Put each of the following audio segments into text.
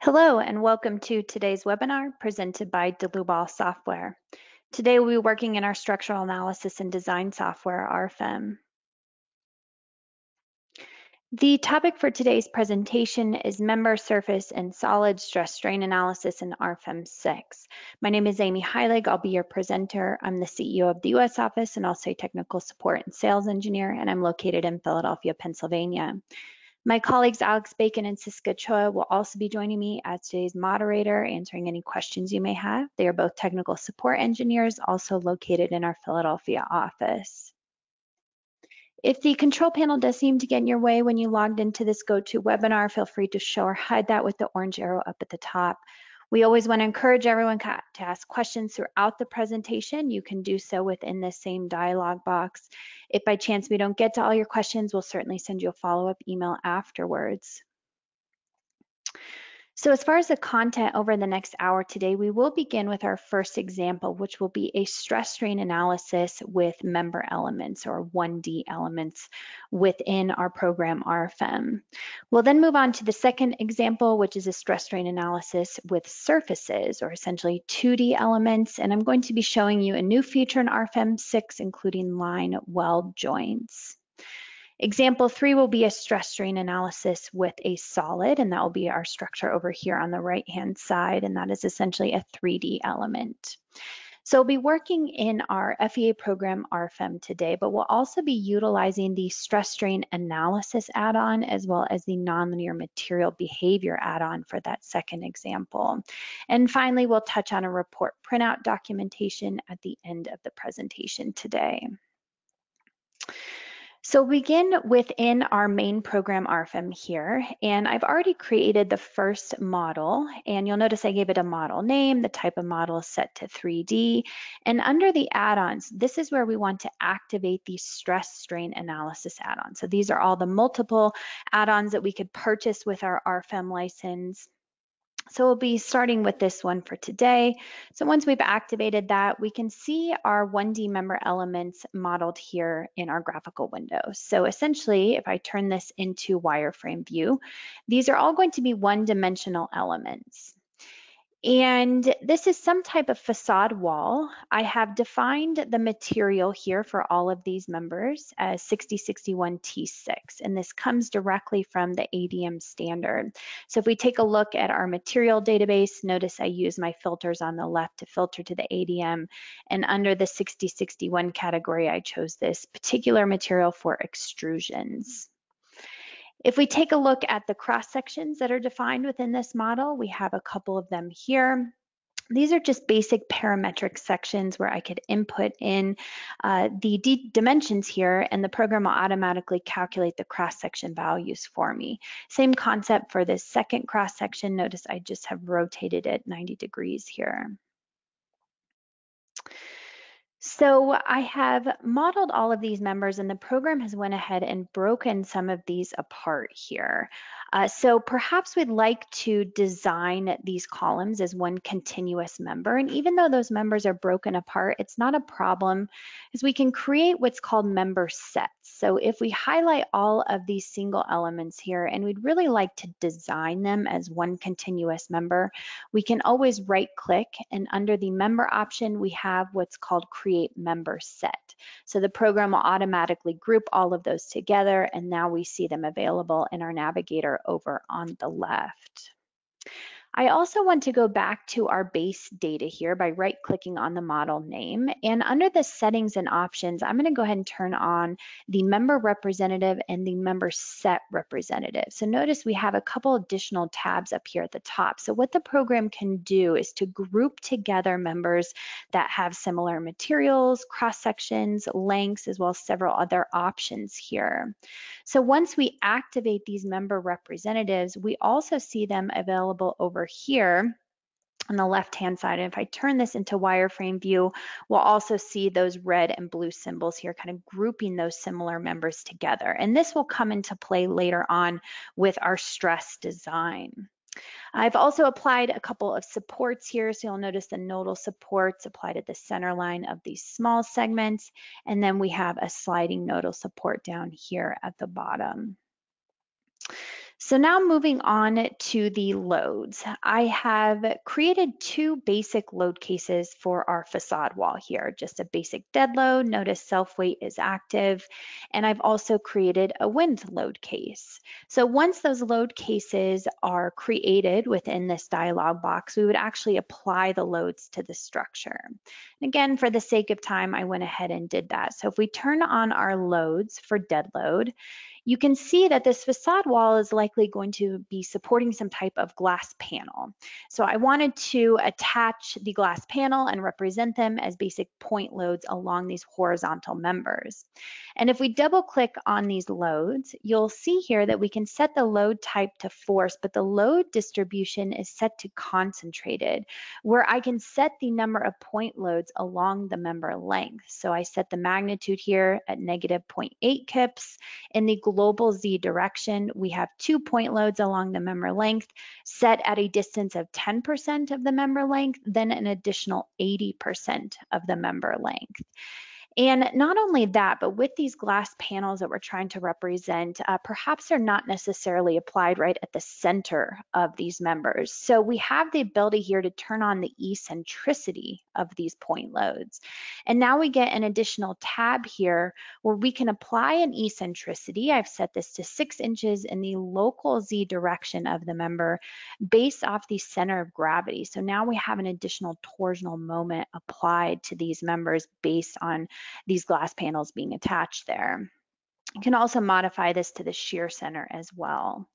Hello and welcome to today's webinar presented by Delubal Software. Today we'll be working in our structural analysis and design software, RFEM. The topic for today's presentation is member surface and solid stress strain analysis in RFEM 6. My name is Amy Heilig. I'll be your presenter. I'm the CEO of the US office and also a technical support and sales engineer, and I'm located in Philadelphia, Pennsylvania. My colleagues Alex Bacon and Siska Chua will also be joining me as today's moderator, answering any questions you may have. They are both technical support engineers, also located in our Philadelphia office. If the control panel does seem to get in your way when you logged into this GoToWebinar, feel free to show or hide that with the orange arrow up at the top. We always want to encourage everyone to ask questions throughout the presentation. You can do so within the same dialog box. If by chance we don't get to all your questions, we'll certainly send you a follow-up email afterwards. So as far as the content over the next hour today, we will begin with our first example, which will be a stress strain analysis with member elements or 1D elements within our program RFEM. We'll then move on to the second example, which is a stress strain analysis with surfaces or essentially 2D elements. And I'm going to be showing you a new feature in RFEM 6, including line weld joints. Example 3 will be a stress strain analysis with a solid, and that will be our structure over here on the right-hand side, and that is essentially a 3D element. So we'll be working in our FEA program RFEM today, but we'll also be utilizing the stress strain analysis add-on as well as the nonlinear material behavior add-on for that second example. And finally, we'll touch on a report printout documentation at the end of the presentation today. So begin within our main program RFEM here, and I've already created the first model, and you'll notice I gave it a model name. The type of model is set to 3D, and under the add-ons, this is where we want to activate the stress strain analysis add-on. So these are all the multiple add-ons that we could purchase with our RFEM license. So we'll be starting with this one for today. So once we've activated that, we can see our 1D member elements modeled here in our graphical window. So essentially, if I turn this into wireframe view, these are all going to be one-dimensional elements. And this is some type of facade wall. I have defined the material here for all of these members as 6061 T6, and this comes directly from the ADM standard. So if we take a look at our material database, notice I use my filters on the left to filter to the ADM, and under the 6061 category, I chose this particular material for extrusions. If we take a look at the cross sections that are defined within this model, we have a couple of them here. These are just basic parametric sections where I could input in the dimensions here, and the program will automatically calculate the cross-section values for me. Same concept for this second cross-section. Notice I just have rotated it 90 degrees here. So I have modeled all of these members, and the program has went ahead and broken some of these apart here. So perhaps we'd like to design these columns as one continuous member. And even though those members are broken apart, it's not a problem, as we can create what's called member sets. So if we highlight all of these single elements here, and we'd really like to design them as one continuous member, we can always right-click, and under the member option, we have what's called create member set. So the program will automatically group all of those together, and now we see them available in our navigator over on the left. I also want to go back to our base data here by right-clicking on the model name, and under the settings and options, I'm going to go ahead and turn on the member representative and the member set representative. So notice we have a couple additional tabs up here at the top. So what the program can do is to group together members that have similar materials, cross-sections, lengths, as well as several other options here. So once we activate these member representatives, we also see them available over here on the left-hand side. And if I turn this into wireframe view, we'll also see those red and blue symbols here, kind of grouping those similar members together. And this will come into play later on with our stress design. I've also applied a couple of supports here. So you'll notice the nodal supports applied at the center line of these small segments. And then we have a sliding nodal support down here at the bottom. So now moving on to the loads. I have created two basic load cases for our facade wall here, just a basic dead load. Notice self-weight is active, and I've also created a wind load case. So once those load cases are created within this dialog box, we would actually apply the loads to the structure. And again, for the sake of time, I went ahead and did that. So if we turn on our loads for dead load, you can see that this facade wall is likely going to be supporting some type of glass panel. So I wanted to attach the glass panel and represent them as basic point loads along these horizontal members. And if we double click on these loads, you'll see here that we can set the load type to force, but the load distribution is set to concentrated, where I can set the number of point loads along the member length. So I set the magnitude here at negative 0.8 kips. In the global Z direction, we have 2 point loads along the member length set at a distance of 10% of the member length, then an additional 80% of the member length. And not only that, but with these glass panels that we're trying to represent, perhaps they're not necessarily applied right at the center of these members. So we have the ability here to turn on the eccentricity of these point loads. And now we get an additional tab here where we can apply an eccentricity. I've set this to 6 inches in the local Z direction of the member based off the center of gravity. So now we have an additional torsional moment applied to these members based on these glass panels being attached there. You can also modify this to the shear center as well.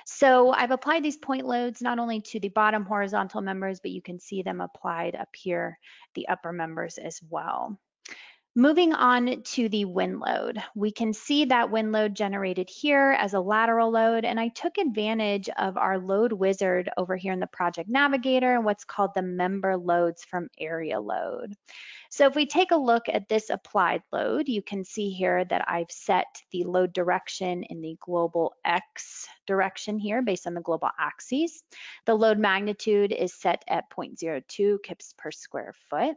So I've applied these point loads not only to the bottom horizontal members, but you can see them applied up here, the upper members as well. Moving on to the wind load, we can see that wind load generated here as a lateral load, and I took advantage of our load wizard over here in the project navigator and what's called the member loads from area load. So if we take a look at this applied load, you can see here that I've set the load direction in the global X direction here based on the global axes. The load magnitude is set at 0.02 kips per square foot.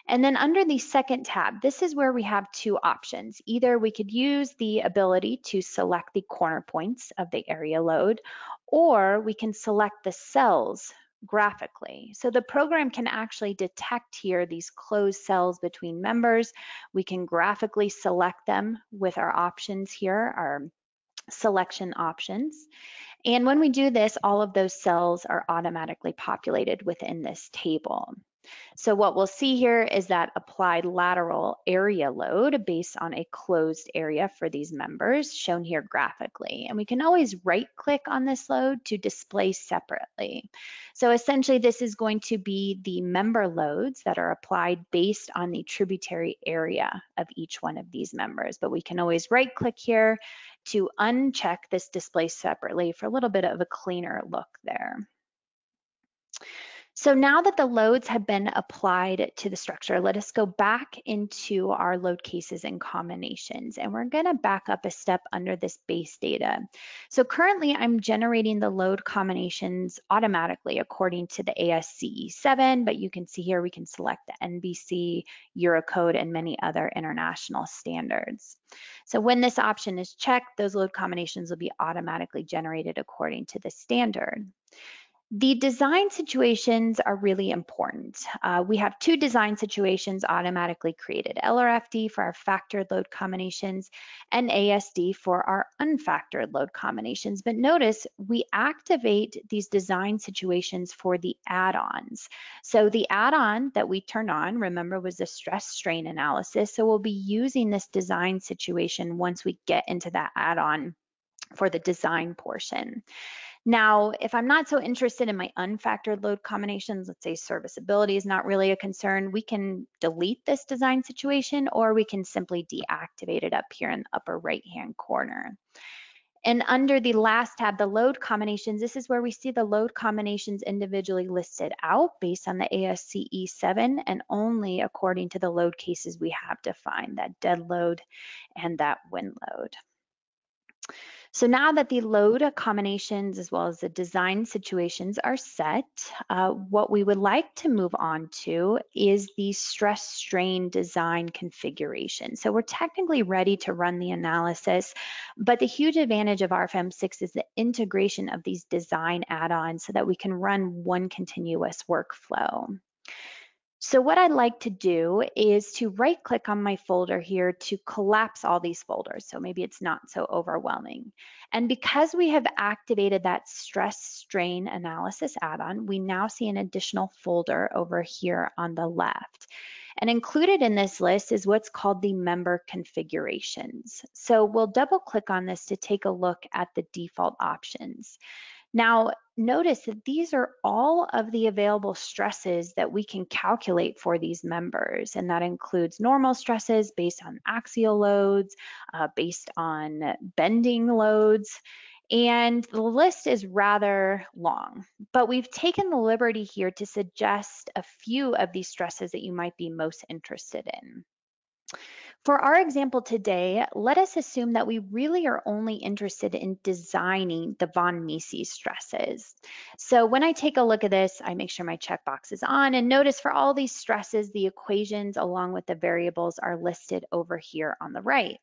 And then under the second tab, this is where we have two options. Either we could use the ability to select the corner points of the area load, or we can select the cells graphically. So the program can actually detect here these closed cells between members. We can graphically select them with our options here, our selection options. And when we do this, all of those cells are automatically populated within this table. So what we'll see here is that applied lateral area load based on a closed area for these members shown here graphically. And we can always right click on this load to display separately. So essentially this is going to be the member loads that are applied based on the tributary area of each one of these members. But we can always right click here to uncheck this display separately for a little bit of a cleaner look there. So now that the loads have been applied to the structure, let us go back into our load cases and combinations, and we're going to back up a step under this base data. So currently I'm generating the load combinations automatically according to the ASCE 7, but you can see here we can select the NBC, Eurocode, and many other international standards. So when this option is checked, those load combinations will be automatically generated according to the standard. The design situations are really important. We have two design situations automatically created, LRFD for our factored load combinations and ASD for our unfactored load combinations. But notice we activate these design situations for the add-ons. So the add-on that we turned on, remember, was the stress strain analysis. So we'll be using this design situation once we get into that add-on for the design portion. Now, if I'm not so interested in my unfactored load combinations, let's say serviceability is not really a concern, we can delete this design situation, or we can simply deactivate it up here in the upper right-hand corner. And under the last tab, the load combinations, this is where we see the load combinations individually listed out based on the ASCE 7 and only according to the load cases we have defined, that dead load and that wind load. So now that the load combinations as well as the design situations are set, what we would like to move on to is the stress strain design configuration. So we're technically ready to run the analysis, but the huge advantage of RFEM 6 is the integration of these design add-ons so that we can run one continuous workflow. So what I'd like to do is to right click on my folder here to collapse all these folders. So maybe it's not so overwhelming. And because we have activated that stress strain analysis add-on, we now see an additional folder over here on the left. And included in this list is what's called the member configurations. So we'll double click on this to take a look at the default options. Now, notice that these are all of the available stresses that we can calculate for these members, and that includes normal stresses based on axial loads, based on bending loads, and the list is rather long, but we've taken the liberty here to suggest a few of these stresses that you might be most interested in. For our example today, let us assume that we really are only interested in designing the von Mises stresses. So when I take a look at this, I make sure my checkbox is on, and notice for all these stresses, the equations along with the variables are listed over here on the right.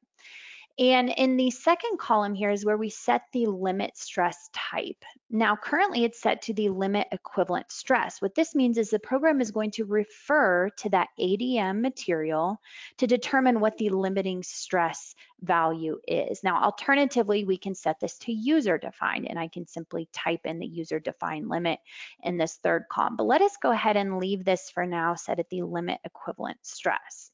And in the second column here is where we set the limit stress type. Now, currently it's set to the limit equivalent stress. What this means is the program is going to refer to that ADM material to determine what the limiting stress value is. Now, alternatively, we can set this to user defined, and I can simply type in the user defined limit in this third column. But let us go ahead and leave this for now set at the limit equivalent stress.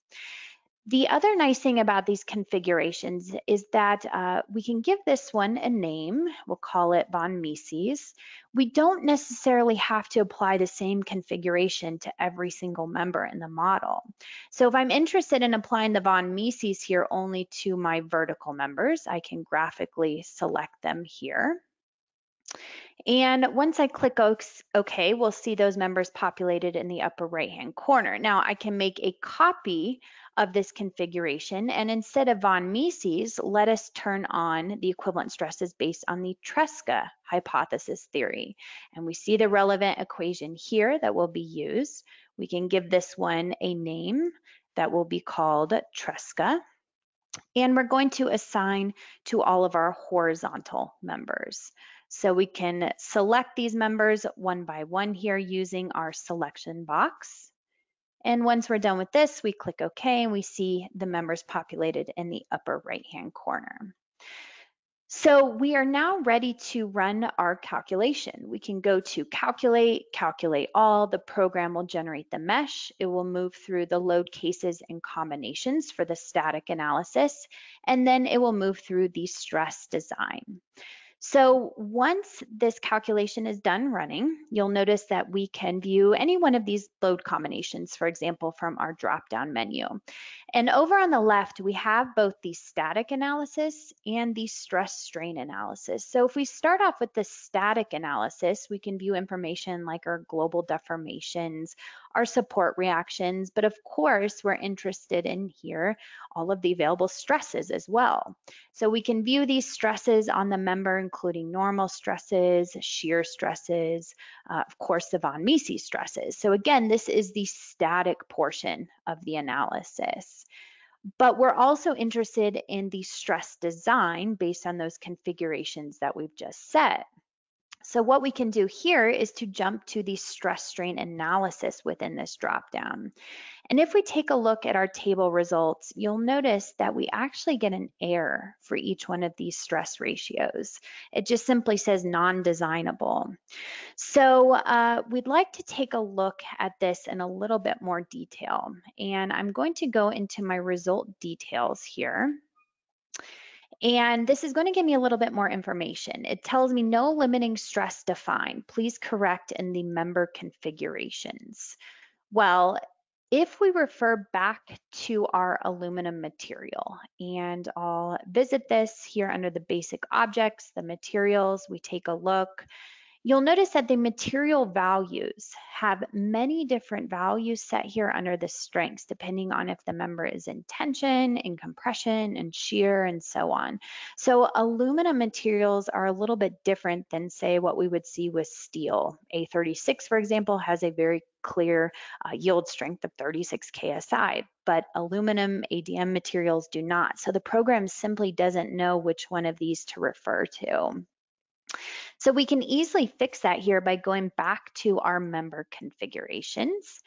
The other nice thing about these configurations is that we can give this one a name. We'll call it von Mises. We don't necessarily have to apply the same configuration to every single member in the model. So if I'm interested in applying the von Mises here only to my vertical members, I can graphically select them here. And once I click OK, we'll see those members populated in the upper right-hand corner. Now I can make a copy of this configuration, and instead of von Mises, let us turn on the equivalent stresses based on the Tresca hypothesis theory. And we see the relevant equation here that will be used. We can give this one a name that will be called Tresca. And we're going to assign to all of our horizontal members. So we can select these members one by one here using our selection box. And once we're done with this, we click OK and we see the members populated in the upper right-hand corner. So we are now ready to run our calculation. We can go to calculate, calculate all. The program will generate the mesh. It will move through the load cases and combinations for the static analysis, and then it will move through the stress design. So once this calculation is done running, you'll notice that we can view any one of these load combinations, for example, from our drop-down menu. And over on the left, we have both the static analysis and the stress strain analysis. So if we start off with the static analysis, we can view information like our global deformations, our support reactions, but of course, we're interested in here all of the available stresses as well. So we can view these stresses on the member, including normal stresses, shear stresses, of course, the von Mises stresses. So again, this is the static portion of the analysis. But we're also interested in the stress design based on those configurations that we've just set. So what we can do here is to jump to the stress strain analysis within this dropdown. And if we take a look at our table results, you'll notice that we actually get an error for each one of these stress ratios. It just simply says non-designable. So we'd like to take a look at this in a little bit more detail. And I'm going to go into my result details here. And this is going to give me a little bit more information. It tells me no limiting stress defined. Please correct in the member configurations. Well, if we refer back to our aluminum material, and I'll visit this here under the basic objects, the materials, we take a look, You'll notice that the material values have many different values set here under the strengths, depending on if the member is in tension, in compression, and shear, and so on. So aluminum materials are a little bit different than, say, what we would see with steel. A36, for example, has a very clear yield strength of 36 KSI, but aluminum ADM materials do not. So the program simply doesn't know which one of these to refer to. So we can easily fix that here by going back to our member configurations.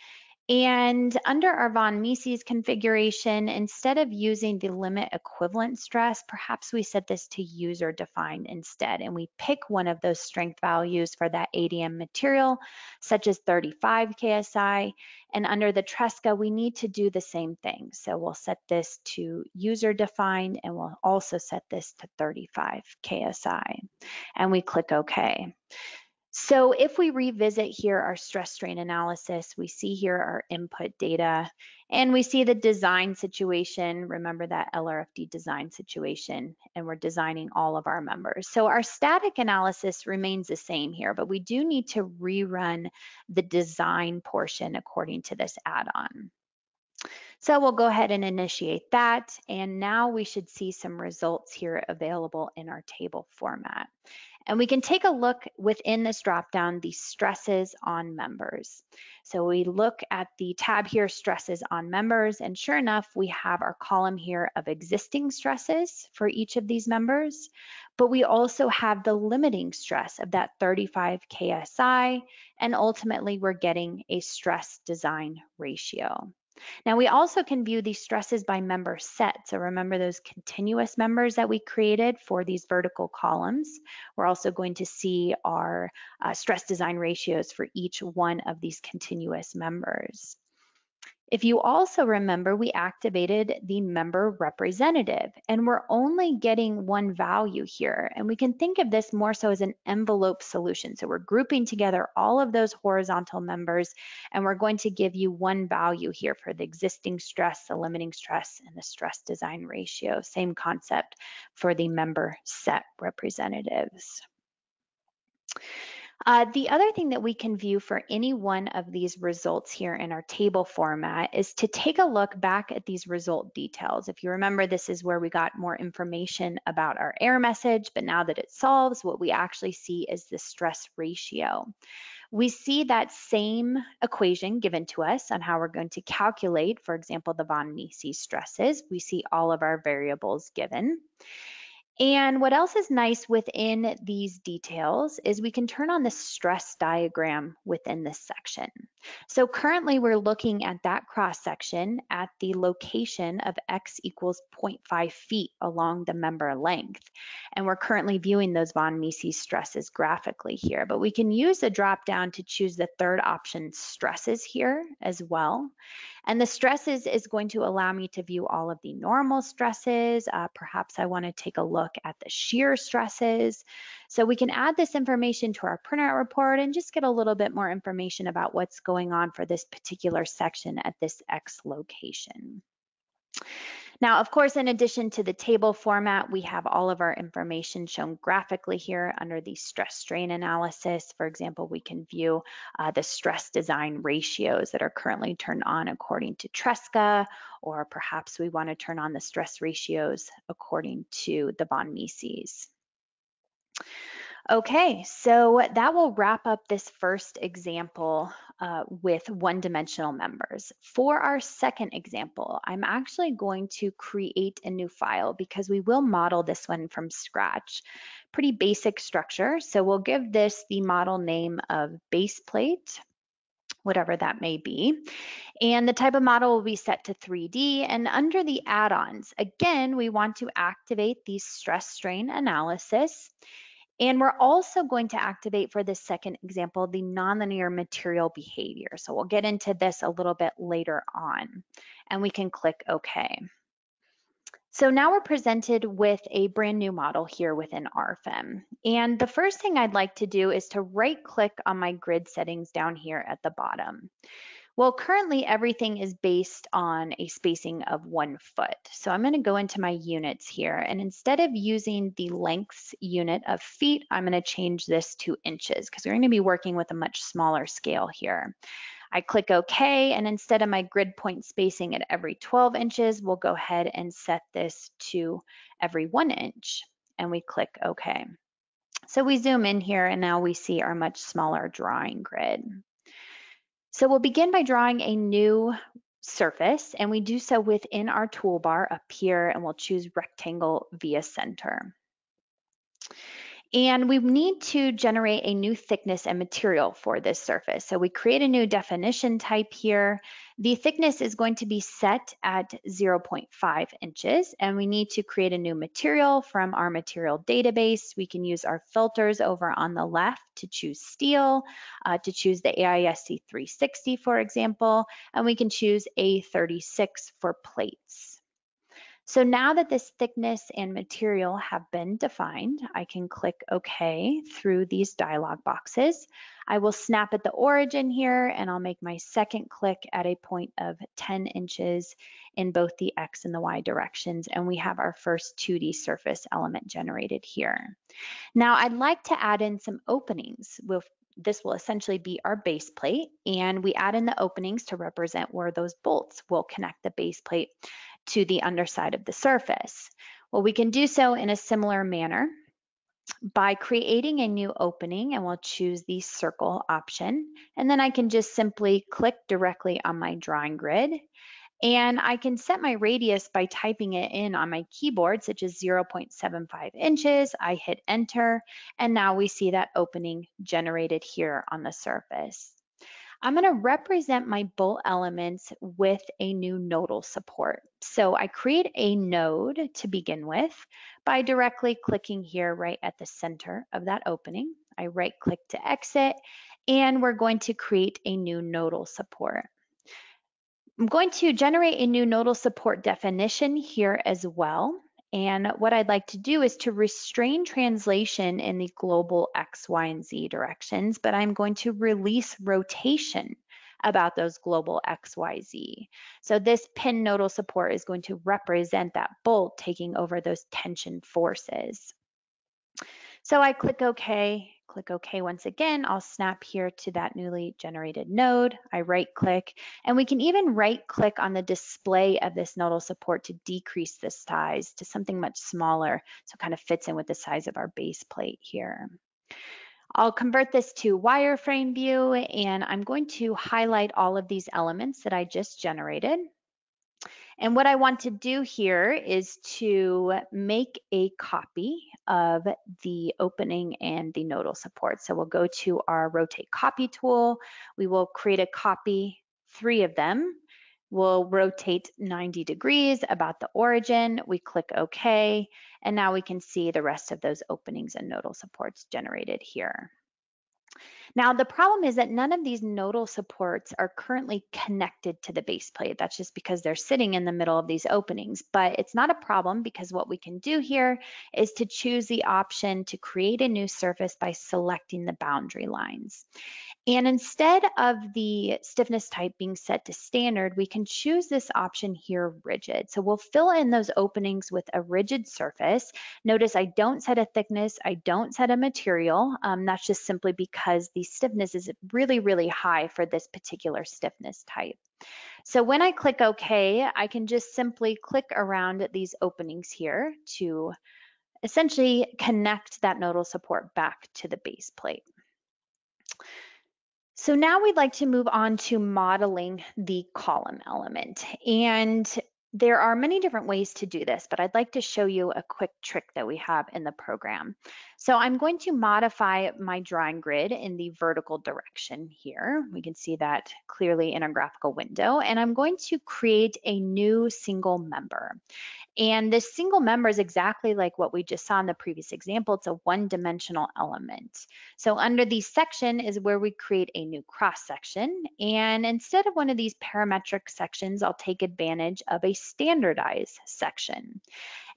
And under our von Mises configuration, instead of using the limit equivalent stress, perhaps we set this to user defined instead, and we pick one of those strength values for that ADM material, such as 35 KSI. And under the Tresca, we need to do the same thing. So we'll set this to user defined, and we'll also set this to 35 KSI. And we click OK. So if we revisit here our stress strain analysis, we see here our input data, and we see the design situation. Remember that LRFD design situation, and we're designing all of our members. So our static analysis remains the same here, but we do need to rerun the design portion according to this add-on. So we'll go ahead and initiate that, and now we should see some results here available in our table format. And we can take a look within this dropdown, the stresses on members. So we look at the tab here, stresses on members, and sure enough, we have our column here of existing stresses for each of these members, but we also have the limiting stress of that 35 KSI, and ultimately we're getting a stress design ratio. Now we also can view these stresses by member set. So remember those continuous members that we created for these vertical columns. We're also going to see our stress design ratios for each one of these continuous members. If you also remember, we activated the member representative, and we're only getting one value here. And we can think of this more so as an envelope solution. So we're grouping together all of those horizontal members, and we're going to give you one value here for the existing stress, the limiting stress, and the stress design ratio. Same concept for the member set representatives. The other thing that we can view for any one of these results here in our table format is to take a look back at these result details. If you remember, this is where we got more information about our error message, but now that it solves, what we actually see is the stress ratio. We see that same equation given to us on how we're going to calculate, for example, the von Mises stresses. We see all of our variables given. And what else is nice within these details is we can turn on the stress diagram within this section. So currently we're looking at that cross section at the location of x equals 0.5 feet along the member length. And we're currently viewing those von Mises stresses graphically here, but we can use the drop down to choose the third option, stresses, here as well. And the stresses is going to allow me to view all of the normal stresses. Perhaps I want to take a look at the shear stresses. So we can add this information to our printout report and just get a little bit more information about what's going on for this particular section at this X location. Now, of course, in addition to the table format, we have all of our information shown graphically here under the stress strain analysis. For example, we can view the stress design ratios that are currently turned on according to Tresca, or perhaps we want to turn on the stress ratios according to the von Mises. Okay, so that will wrap up this first example with one-dimensional members. For our second example, I'm actually going to create a new file because we will model this one from scratch. Pretty basic structure, so we'll give this the model name of base plate, whatever that may be. And the type of model will be set to 3D. And under the add-ons, again, we want to activate the stress strain analysis. And we're also going to activate for this second example, the nonlinear material behavior. So we'll get into this a little bit later on, and we can click OK. So now we're presented with a brand new model here within RFEM. And the first thing I'd like to do is to right click on my grid settings down here at the bottom. Well, currently everything is based on a spacing of 1 foot. So I'm going to go into my units here, and instead of using the lengths unit of feet, I'm going to change this to inches because we're going to be working with a much smaller scale here. I click OK, and instead of my grid point spacing at every 12 inches, we'll go ahead and set this to every 1 inch, and we click OK. So we zoom in here, and now we see our much smaller drawing grid. So we'll begin by drawing a new surface, and we do so within our toolbar up here, and we'll choose rectangle via center. And we need to generate a new thickness and material for this surface. So we create a new definition type here. The thickness is going to be set at 0.5 inches, and we need to create a new material from our material database. We can use our filters over on the left to choose steel, to choose the AISC 360, for example, and we can choose A36 for plates. So now that this thickness and material have been defined, I can click OK through these dialog boxes. I will snap at the origin here, and I'll make my second click at a point of 10 inches in both the X and the Y directions, and we have our first 2D surface element generated here. Now I'd like to add in some openings. This will essentially be our base plate, and we add in the openings to represent where those bolts will connect the base plate to the underside of the surface. Well, we can do so in a similar manner by creating a new opening, and we'll choose the circle option. And then I can just simply click directly on my drawing grid, and I can set my radius by typing it in on my keyboard, such as 0.75 inches. I hit enter, and now we see that opening generated here on the surface. I'm going to represent my bolt elements with a new nodal support. So I create a node to begin with by directly clicking here right at the center of that opening. I right click to exit, and we're going to create a new nodal support. I'm going to generate a new nodal support definition here as well. And what I'd like to do is to restrain translation in the global X, Y, and Z directions, but I'm going to release rotation about those global X, Y, Z. So this pin nodal support is going to represent that bolt taking over those tension forces. So I click OK once again. I'll snap here to that newly generated node. I right click, and we can even right click on the display of this nodal support to decrease the size to something much smaller, so it kind of fits in with the size of our base plate here. I'll convert this to wireframe view, and I'm going to highlight all of these elements that I just generated. And what I want to do here is to make a copy of the opening and the nodal support. So we'll go to our rotate copy tool. We will create a copy, 3 of them. We'll rotate 90 degrees about the origin. We click OK, and now we can see the rest of those openings and nodal supports generated here. Now, the problem is that none of these nodal supports are currently connected to the base plate. That's just because they're sitting in the middle of these openings, but it's not a problem because what we can do here is to choose the option to create a new surface by selecting the boundary lines. And instead of the stiffness type being set to standard, we can choose this option here, rigid. So we'll fill in those openings with a rigid surface. Notice I don't set a thickness, I don't set a material. That's just simply because the stiffness is really, really high for this particular stiffness type. So when I click OK, I can just simply click around these openings here to essentially connect that nodal support back to the base plate. So now we'd like to move on to modeling the column element. And there are many different ways to do this, but I'd like to show you a quick trick that we have in the program. So I'm going to modify my drawing grid in the vertical direction here. We can see that clearly in our graphical window. And I'm going to create a new single member. And this single member is exactly like what we just saw in the previous example. It's a one-dimensional element. So under the section is where we create a new cross section. And instead of one of these parametric sections, I'll take advantage of a standardized section.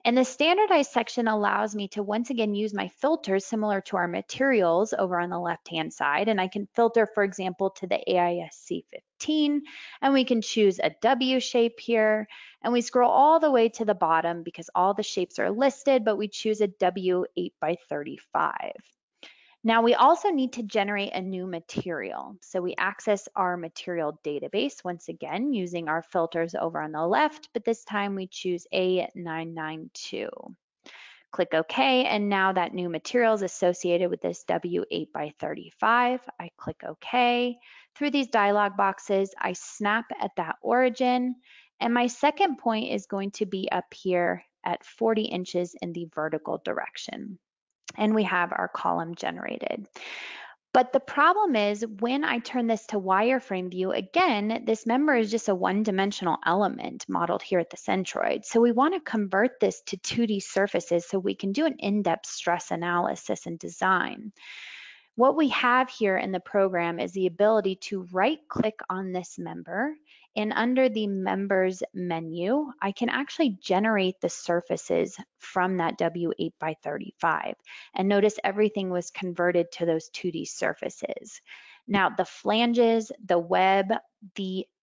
And the standardized section allows me to once again use my filters similar to our materials over on the left-hand side. And I can filter, for example, to the AISC 15, and we can choose a W shape here, and we scroll all the way to the bottom because all the shapes are listed, but we choose a W 8 by 35. Now we also need to generate a new material. So we access our material database once again using our filters over on the left, but this time we choose A992. Click OK, and now that new material is associated with this W8 by 35. I click OK. Through these dialog boxes, I snap at that origin, and my second point is going to be up here at 40 inches in the vertical direction. And we have our column generated. But the problem is when I turn this to wireframe view, again, this member is just a one-dimensional element modeled here at the centroid. So we want to convert this to 2D surfaces so we can do an in-depth stress analysis and design. What we have here in the program is the ability to right-click on this member, and under the members menu, I can actually generate the surfaces from that W8 by 35. And notice everything was converted to those 2D surfaces. Now the flanges, the web,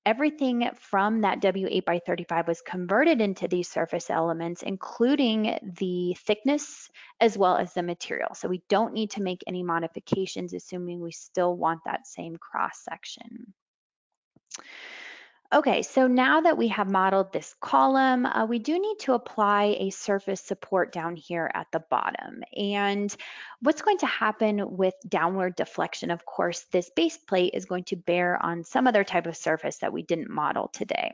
everything from that W8 by 35 was converted into these surface elements, including the thickness as well as the material. So we don't need to make any modifications, assuming we still want that same cross section. Okay, so now that we have modeled this column, we do need to apply a surface support down here at the bottom. And what's going to happen with downward deflection? Of course, this base plate is going to bear on some other type of surface that we didn't model today.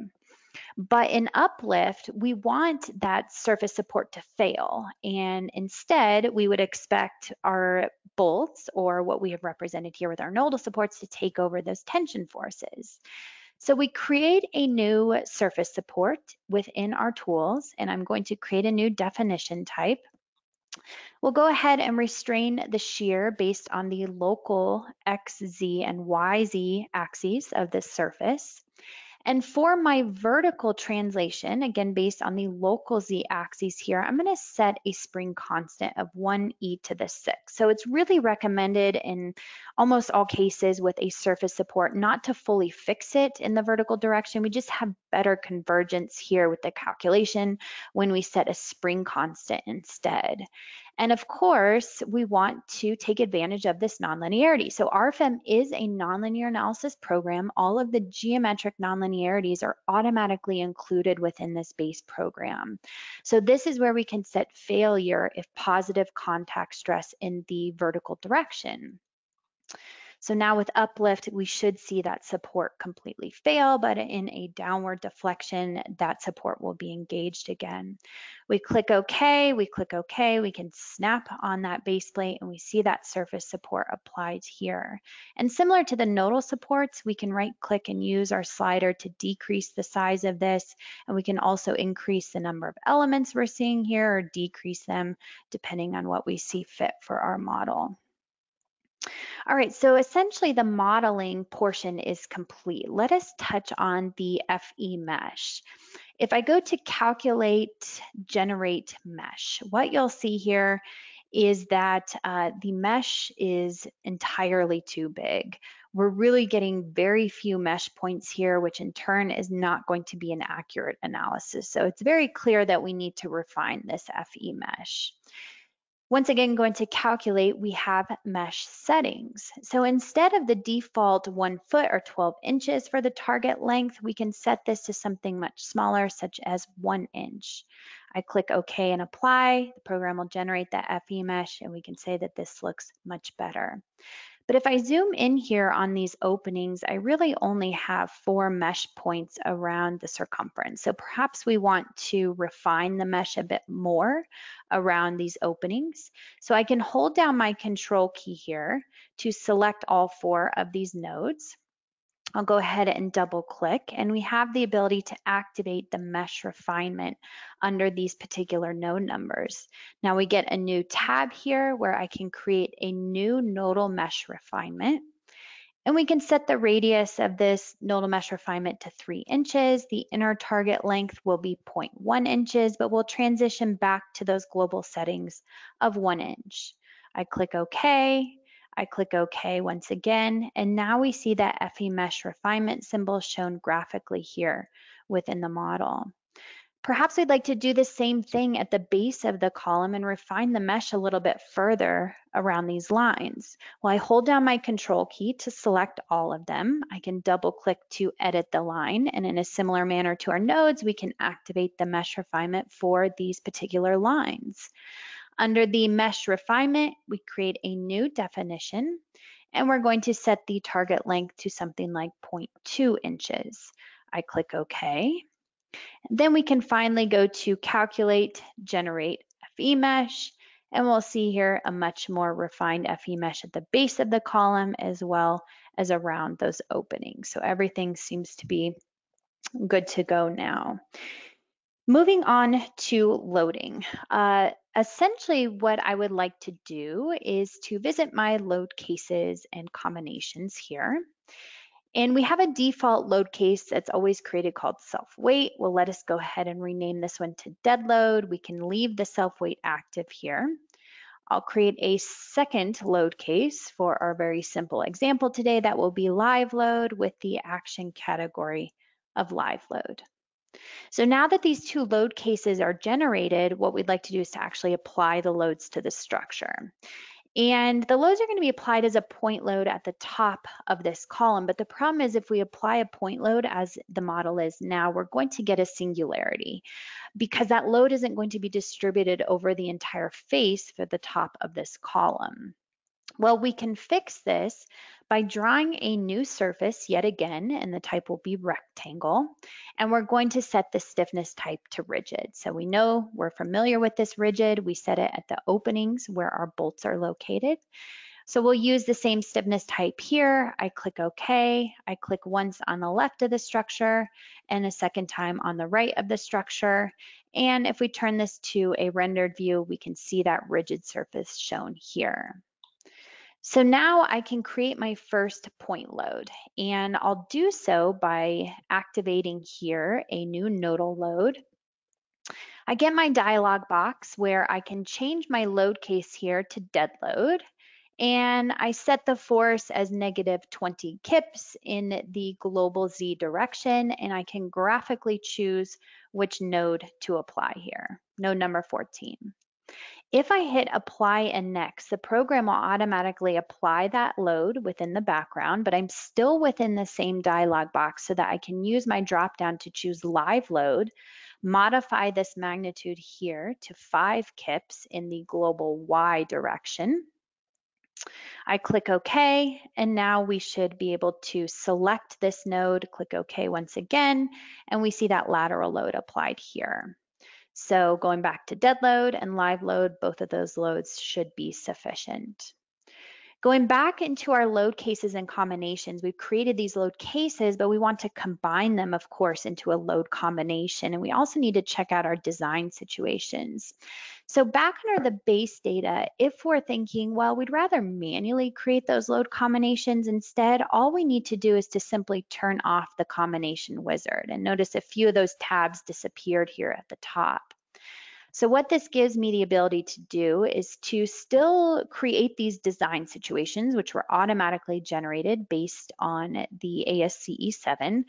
But in uplift, we want that surface support to fail. And instead, we would expect our bolts, or what we have represented here with our nodal supports, to take over those tension forces. So we create a new surface support within our tools, and I'm going to create a new definition type. We'll go ahead and restrain the shear based on the local X, Z, and YZ axes of this surface. And for my vertical translation, again, based on the local Z axis here, I'm going to set a spring constant of 1e to the 6. So it's really recommended in almost all cases with a surface support not to fully fix it in the vertical direction. We just have better convergence here with the calculation when we set a spring constant instead. And of course, we want to take advantage of this nonlinearity. So RFEM is a nonlinear analysis program. All of the geometric nonlinearities are automatically included within this base program. So this is where we can set failure if positive contact stress in the vertical direction. So now with uplift, we should see that support completely fail, but in a downward deflection, that support will be engaged again. We click OK, we can snap on that base plate and we see that surface support applied here. And similar to the nodal supports, we can right click and use our slider to decrease the size of this. And we can also increase the number of elements we're seeing here or decrease them depending on what we see fit for our model. All right, so essentially the modeling portion is complete. Let us touch on the FE mesh. If I go to calculate, generate mesh, what you'll see here is that the mesh is entirely too big. We're really getting very few mesh points here, which in turn is not going to be an accurate analysis. So it's very clear that we need to refine this FE mesh. Once again, going to calculate, we have mesh settings. So instead of the default 1 foot or 12 inches for the target length, we can set this to something much smaller, such as 1 inch. I click OK and apply. The program will generate that FE mesh, and we can say that this looks much better. But if I zoom in here on these openings, I really only have 4 mesh points around the circumference. So perhaps we want to refine the mesh a bit more around these openings. So I can hold down my control key here to select all 4 of these nodes. I'll go ahead and double click, and we have the ability to activate the mesh refinement under these particular node numbers. Now we get a new tab here where I can create a new nodal mesh refinement. And we can set the radius of this nodal mesh refinement to 3 inches. The inner target length will be 0.1 inches, but we'll transition back to those global settings of 1 inch. I click OK. I click OK once again, and now we see that FE mesh refinement symbol shown graphically here within the model. Perhaps we'd like to do the same thing at the base of the column and refine the mesh a little bit further around these lines. Well, I hold down my control key to select all of them. I can double click to edit the line, and in a similar manner to our nodes, we can activate the mesh refinement for these particular lines. Under the mesh refinement, we create a new definition, and we're going to set the target length to something like 0.2 inches. I click OK. Then we can finally go to calculate, generate FE mesh, and we'll see here a much more refined FE mesh at the base of the column as well as around those openings. So everything seems to be good to go now. Moving on to loading. Essentially what I would like to do is to visit my load cases and combinations here. And we have a default load case that's always created called self-weight. We'll let us go ahead and rename this one to dead load. We can leave the self-weight active here. I'll create a second load case for our very simple example today that will be live load with the action category of live load. So now that these two load cases are generated, what we'd like to do is to actually apply the loads to the structure. And the loads are going to be applied as a point load at the top of this column. But the problem is if we apply a point load as the model is now, we're going to get a singularity because that load isn't going to be distributed over the entire face for the top of this column. Well, we can fix this by drawing a new surface yet again, and the type will be rectangle. And we're going to set the stiffness type to rigid. So we know we're familiar with this rigid. We set it at the openings where our bolts are located. So we'll use the same stiffness type here. I click OK. I click once on the left of the structure and a second time on the right of the structure. And if we turn this to a rendered view, we can see that rigid surface shown here. So now I can create my first point load, and I'll do so by activating here a new nodal load. I get my dialog box where I can change my load case here to dead load, and I set the force as -20 kips in the global Z direction, and I can graphically choose which node to apply here, node number 14. If I hit apply and next, the program will automatically apply that load within the background, but I'm still within the same dialog box so that I can use my dropdown to choose live load, modify this magnitude here to 5 kips in the global Y direction. I click OK, and now we should be able to select this node, click OK once again, and we see that lateral load applied here. So going back to dead load and live load, both of those loads should be sufficient. Going back into our load cases and combinations, we've created these load cases, but we want to combine them, of course, into a load combination. And we also need to check out our design situations. So back under the base data, if we're thinking, well, we'd rather manually create those load combinations instead, all we need to do is to simply turn off the combination wizard. And notice a few of those tabs disappeared here at the top. So what this gives me the ability to do is to still create these design situations, which were automatically generated based on the ASCE 7.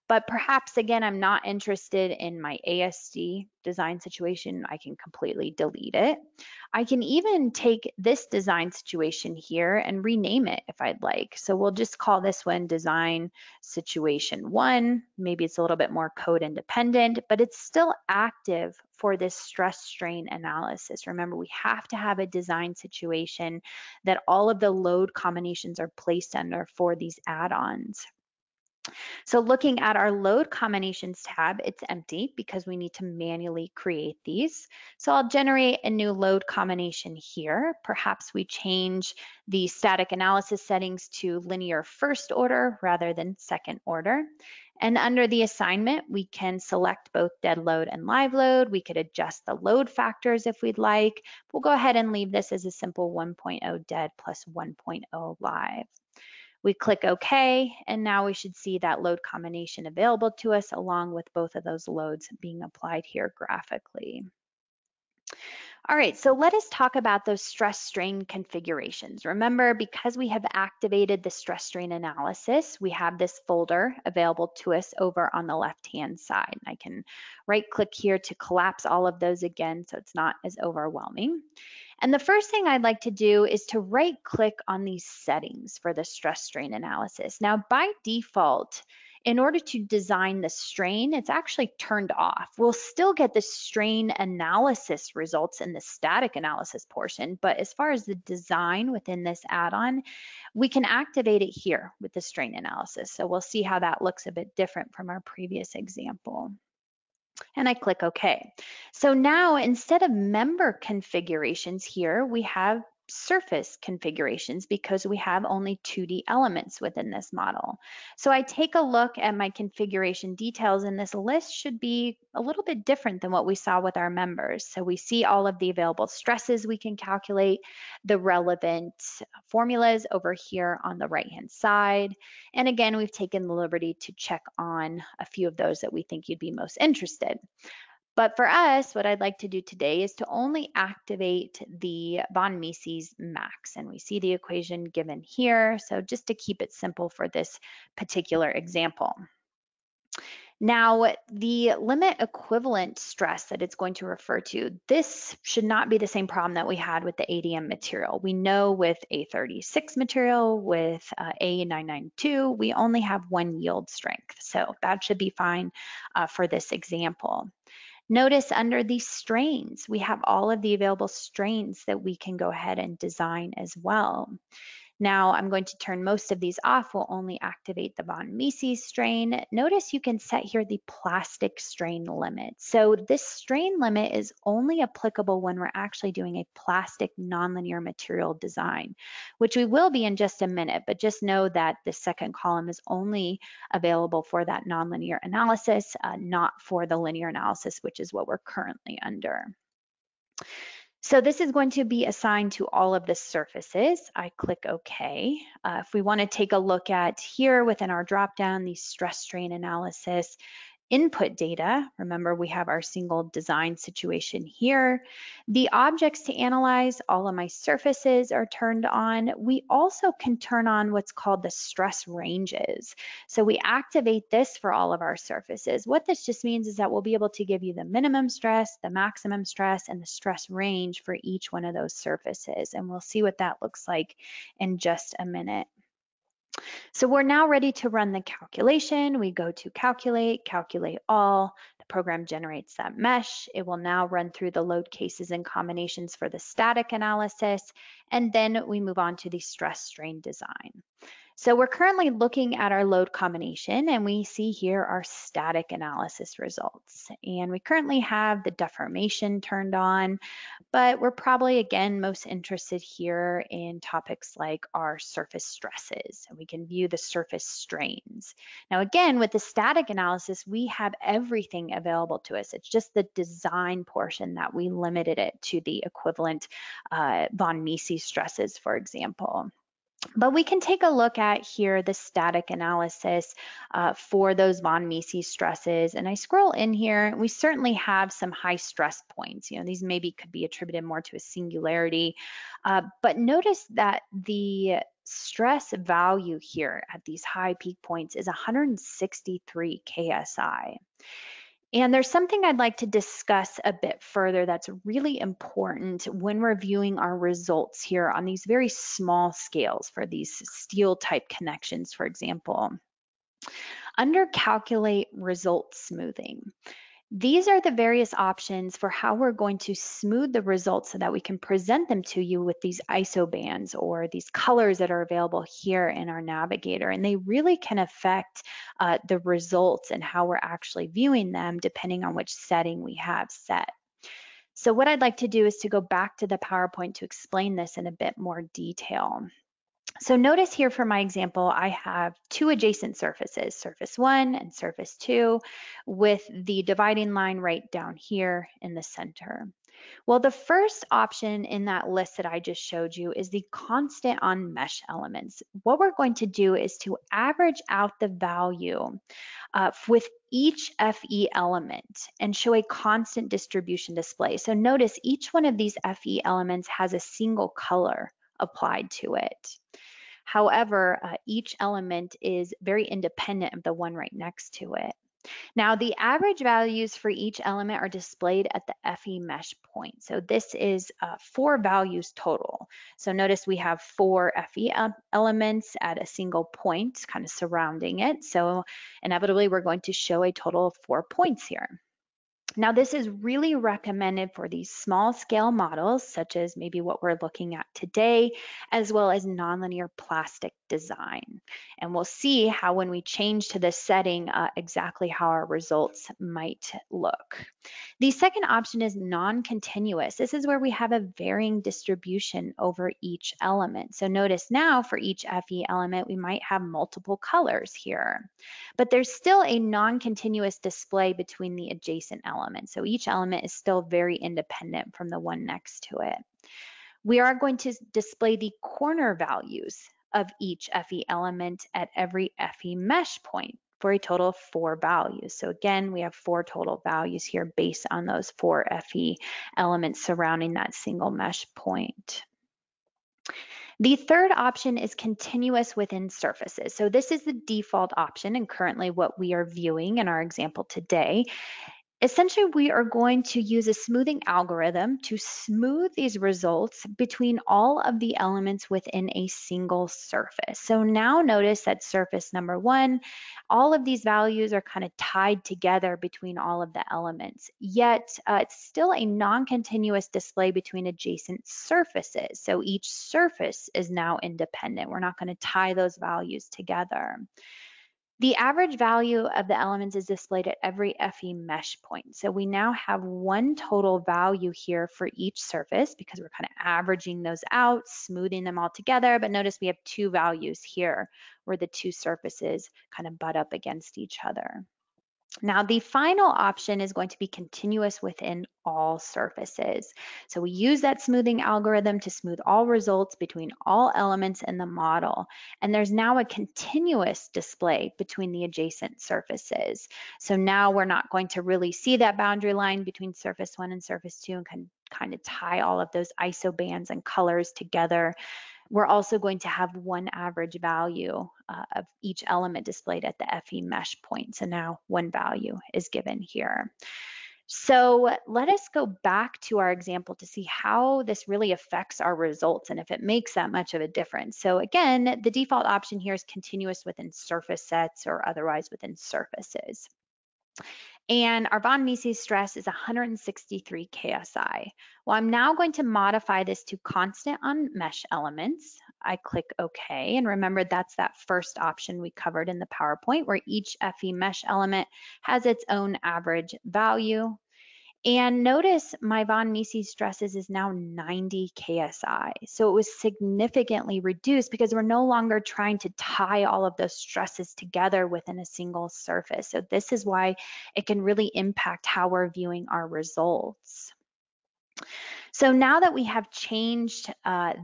But perhaps, again, I'm not interested in my ASD design situation. I can completely delete it. I can even take this design situation here and rename it if I'd like. So we'll just call this one design situation 1. Maybe it's a little bit more code independent, but it's still active for this stress strain analysis. Remember, we have to have a design situation that all of the load combinations are placed under for these add-ons. So looking at our load combinations tab, it's empty because we need to manually create these. So I'll generate a new load combination here. Perhaps we change the static analysis settings to linear first order rather than second order. And under the assignment, we can select both dead load and live load. We could adjust the load factors if we'd like. We'll go ahead and leave this as a simple 1.0 dead plus 1.0 live. We click OK, and now we should see that load combination available to us along with both of those loads being applied here graphically. All right, so let us talk about those stress strain configurations. Remember, because we have activated the stress strain analysis, we have this folder available to us over on the left-hand side. I can right click here to collapse all of those again so it's not as overwhelming. And the first thing I'd like to do is to right click on these settings for the stress strain analysis. Now, by default, in order to design the strain, it's actually turned off. We'll still get the strain analysis results in the static analysis portion, but as far as the design within this add-on, we can activate it here with the strain analysis. So we'll see how that looks a bit different from our previous example. And I click OK. So now instead of member configurations here, we have surface configurations because we have only 2D elements within this model. So I take a look at my configuration details, and this list should be a little bit different than what we saw with our members. So we see all of the available stresses we can calculate, the relevant formulas over here on the right-hand side. And again, we've taken the liberty to check on a few of those that we think you'd be most interested. But for us, what I'd like to do today is to only activate the von Mises max. And we see the equation given here. So just to keep it simple for this particular example. Now, the limit equivalent stress that it's going to refer to, this should not be the same problem that we had with the ADM material. We know with A36 material, with A992, we only have one yield strength. So that should be fine for this example. Notice under these strains, we have all of the available strains that we can go ahead and design as well. Now I'm going to turn most of these off. We'll only activate the von Mises strain. Notice you can set here the plastic strain limit. So this strain limit is only applicable when we're actually doing a plastic nonlinear material design, which we will be in just a minute, but just know that the second column is only available for that nonlinear analysis, not for the linear analysis, which is what we're currently under. So this is going to be assigned to all of the surfaces. I click OK. If we want to take a look at here within our dropdown, the stress strain analysis input data, remember we have our single design situation here. The objects to analyze, all of my surfaces are turned on. We also can turn on what's called the stress ranges. So we activate this for all of our surfaces. What this just means is that we'll be able to give you the minimum stress, the maximum stress, and the stress range for each one of those surfaces. And we'll see what that looks like in just a minute. So we're now ready to run the calculation. We go to calculate, calculate all. The program generates that mesh. It will now run through the load cases and combinations for the static analysis. And then we move on to the stress strain design. So we're currently looking at our load combination, and we see here our static analysis results. And we currently have the deformation turned on, but we're probably, again, most interested here in topics like our surface stresses, and we can view the surface strains. Now, again, with the static analysis, we have everything available to us. It's just the design portion that we limited it to the equivalent von Mises stresses, for example. But we can take a look at here the static analysis for those von Mises stresses. And I scroll in here, we certainly have some high stress points. You know, these maybe could be attributed more to a singularity. But notice that the stress value here at these high peak points is 163 KSI. And there's something I'd like to discuss a bit further that's really important when we're viewing our results here on these very small scales for these steel type connections, for example. Under Calculate Result Smoothing, these are the various options for how we're going to smooth the results so that we can present them to you with these ISO bands or these colors that are available here in our navigator. And they really can affect the results and how we're actually viewing them depending on which setting we have set. So what I'd like to do is to go back to the PowerPoint to explain this in a bit more detail. So notice here for my example, I have two adjacent surfaces, surface 1 and surface 2, with the dividing line right down here in the center. Well, the first option in that list that I just showed you is the constant on mesh elements. What we're going to do is to average out the value with each FE element and show a constant distribution display. So notice each one of these FE elements has a single color applied to it. However, each element is very independent of the one right next to it. Now, the average values for each element are displayed at the FE mesh point. So this is 4 values total. So notice we have 4 FE elements at a single point kind of surrounding it. So inevitably, we're going to show a total of 4 points here. Now, this is really recommended for these small scale models, such as maybe what we're looking at today, as well as nonlinear plastic design. And we'll see how when we change to this setting, exactly how our results might look. The second option is non-continuous. This is where we have a varying distribution over each element. So notice now for each FE element, we might have multiple colors here, but there's still a non-continuous display between the adjacent elements. So each element is still very independent from the one next to it. We are going to display the corner values of each FE element at every FE mesh point for a total of 4 values. So again, we have 4 total values here based on those 4 FE elements surrounding that single mesh point. The third option is continuous within surfaces. So this is the default option and currently what we are viewing in our example today. Essentially, we are going to use a smoothing algorithm to smooth these results between all of the elements within a single surface. So now notice that surface number 1, all of these values are kind of tied together between all of the elements, yet it's still a non-continuous display between adjacent surfaces. So each surface is now independent. We're not going to tie those values together. The average value of the elements is displayed at every FE mesh point. So we now have one total value here for each surface because we're kind of averaging those out, smoothing them all together. But notice we have 2 values here where the 2 surfaces kind of butt up against each other. Now, the final option is going to be continuous within all surfaces. So we use that smoothing algorithm to smooth all results between all elements in the model. And there's now a continuous display between the adjacent surfaces. So now we're not going to really see that boundary line between surface 1 and surface 2 and can kind of tie all of those isobands and colors together. We're also going to have one average value of each element displayed at the FE mesh point. So now one value is given here. So let us go back to our example to see how this really affects our results and if it makes that much of a difference. So again, the default option here is continuous within surface sets or otherwise within surfaces. And our von Mises stress is 163 KSI. Well, I'm now going to modify this to constant on mesh elements. I click OK, and remember that's that first option we covered in the PowerPoint where each FE mesh element has its own average value. And notice my von Mises stresses is now 90 KSI. So it was significantly reduced because we're no longer trying to tie all of those stresses together within a single surface. So this is why it can really impact how we're viewing our results. So now that we have changed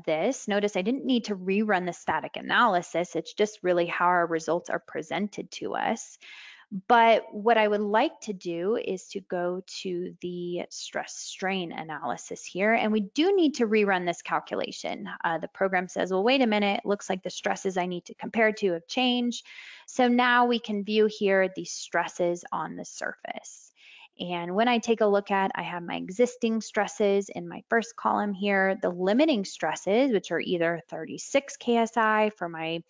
this, notice I didn't need to rerun the static analysis. It's just really how our results are presented to us. But what I would like to do is to go to the stress strain analysis here, and we do need to rerun this calculation. The program says, well, wait a minute, looks like the stresses I need to compare to have changed. So now we can view here the stresses on the surface. And when I take a look at, I have my existing stresses in my first column here, the limiting stresses, which are either 36 KSI for my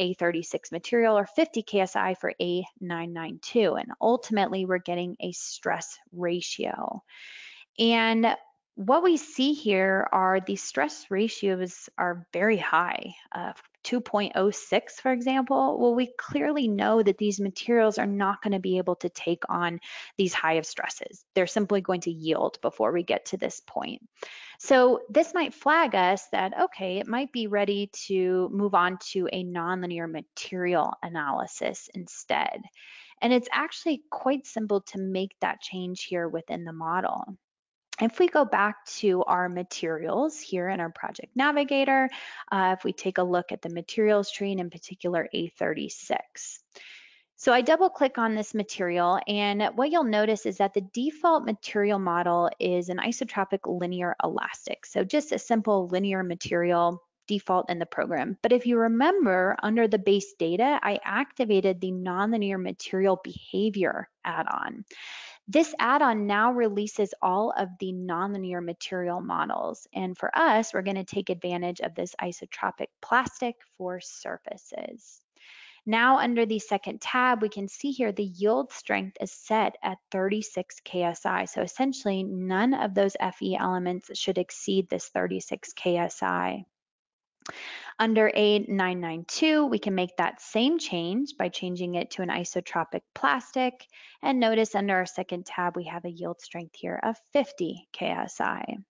A36 material or 50 KSI for A992. And ultimately, we're getting a stress ratio. And what we see here are the stress ratios are very high. 2.06, for example, well, we clearly know that these materials are not going to be able to take on these high of stresses. They're simply going to yield before we get to this point. So this might flag us that, okay, it might be ready to move on to a nonlinear material analysis instead. And it's actually quite simple to make that change here within the model. If we go back to our materials here in our project navigator, if we take a look at the materials tree, and in particular A36. So I double click on this material, and what you'll notice is that the default material model is an isotropic linear elastic. So just a simple linear material default in the program. But if you remember, under the base data, I activated the nonlinear material behavior add-on. This add-on now releases all of the nonlinear material models. And for us, we're going to take advantage of this isotropic plastic for surfaces. Now under the second tab, we can see here the yield strength is set at 36 KSI. So essentially none of those FE elements should exceed this 36 KSI. Under A992, we can make that same change by changing it to an isotropic plastic. And notice under our second tab, we have a yield strength here of 50 KSI.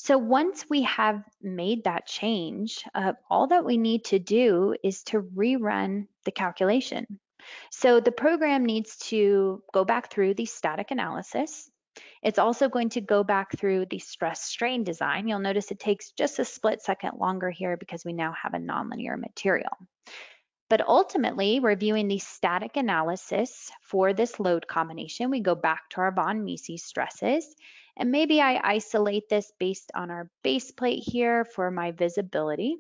So once we have made that change, all that we need to do is to rerun the calculation. So the program needs to go back through the static analysis. It's also going to go back through the stress strain design. You'll notice it takes just a split second longer here because we now have a nonlinear material. But ultimately, reviewing the static analysis for this load combination, we go back to our von Mises stresses, and maybe I isolate this based on our base plate here for my visibility.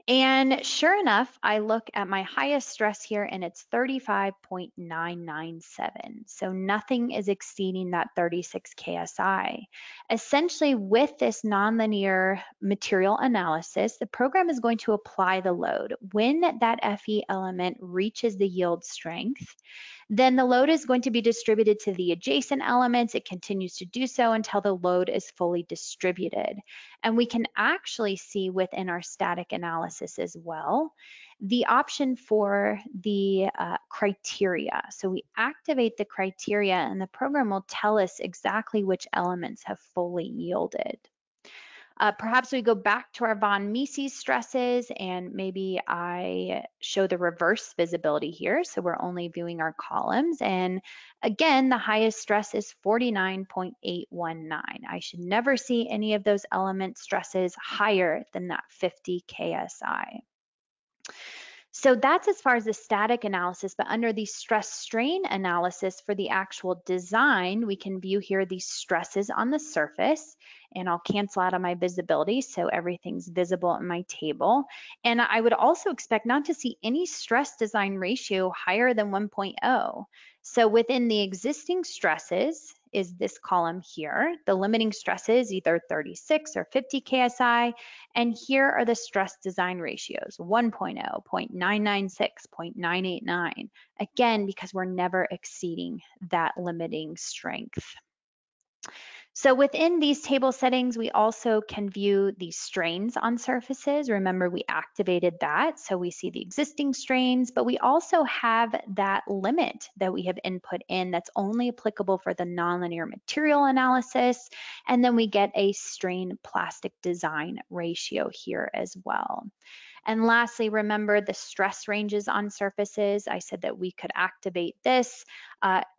And sure enough, I look at my highest stress here and it's 35.997. So nothing is exceeding that 36 KSI. Essentially, with this nonlinear material analysis, the program is going to apply the load. When that FE element reaches the yield strength, then the load is going to be distributed to the adjacent elements. It continues to do so until the load is fully distributed. And we can actually see within our static analysis as well, the option for the criteria. So we activate the criteria and the program will tell us exactly which elements have fully yielded. Perhaps we go back to our von Mises stresses and maybe I show the reverse visibility here. So we're only viewing our columns. And again, the highest stress is 49.819. I should never see any of those element stresses higher than that 50 KSI. So that's as far as the static analysis, but under the stress strain analysis for the actual design, we can view here the stresses on the surface, and I'll cancel out of my visibility so everything's visible in my table. And I would also expect not to see any stress design ratio higher than 1.0. So within the existing stresses is this column here. The limiting stresses either 36 or 50 KSI, and here are the stress design ratios, 1.0, 0.996, 0.989. Again, because we're never exceeding that limiting strength. So within these table settings, we also can view the strains on surfaces. Remember, we activated that, so we see the existing strains, but we also have that limit that we have input in that's only applicable for the nonlinear material analysis. And then we get a strain plastic design ratio here as well. And lastly, remember the stress ranges on surfaces. I said that we could activate this.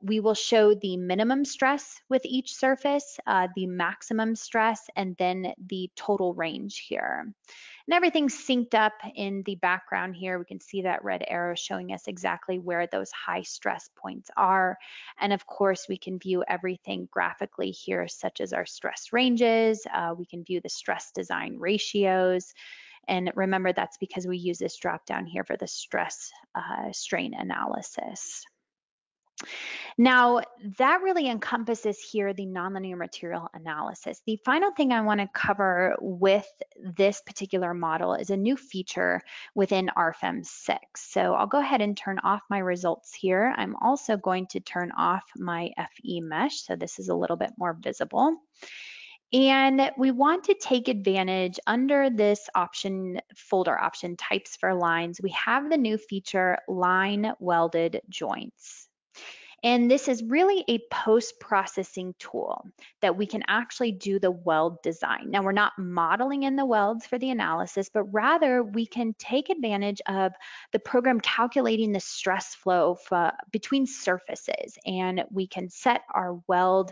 We will show the minimum stress with each surface, the maximum stress, and then the total range here. And everything's synced up in the background here. We can see that red arrow showing us exactly where those high stress points are. And of course, we can view everything graphically here, such as our stress ranges. We can view the stress design ratios. And remember, that's because we use this drop down here for the stress strain analysis. Now, that really encompasses here the nonlinear material analysis. The final thing I want to cover with this particular model is a new feature within RFEM 6. So I'll go ahead and turn off my results here. I'm also going to turn off my FE mesh, so this is a little bit more visible. And we want to take advantage under this option, folder option types for lines, we have the new feature line welded joints. And this is really a post-processing tool that we can actually do the weld design. Now, we're not modeling in the welds for the analysis, but rather we can take advantage of the program calculating the stress flow between surfaces, and we can set our weld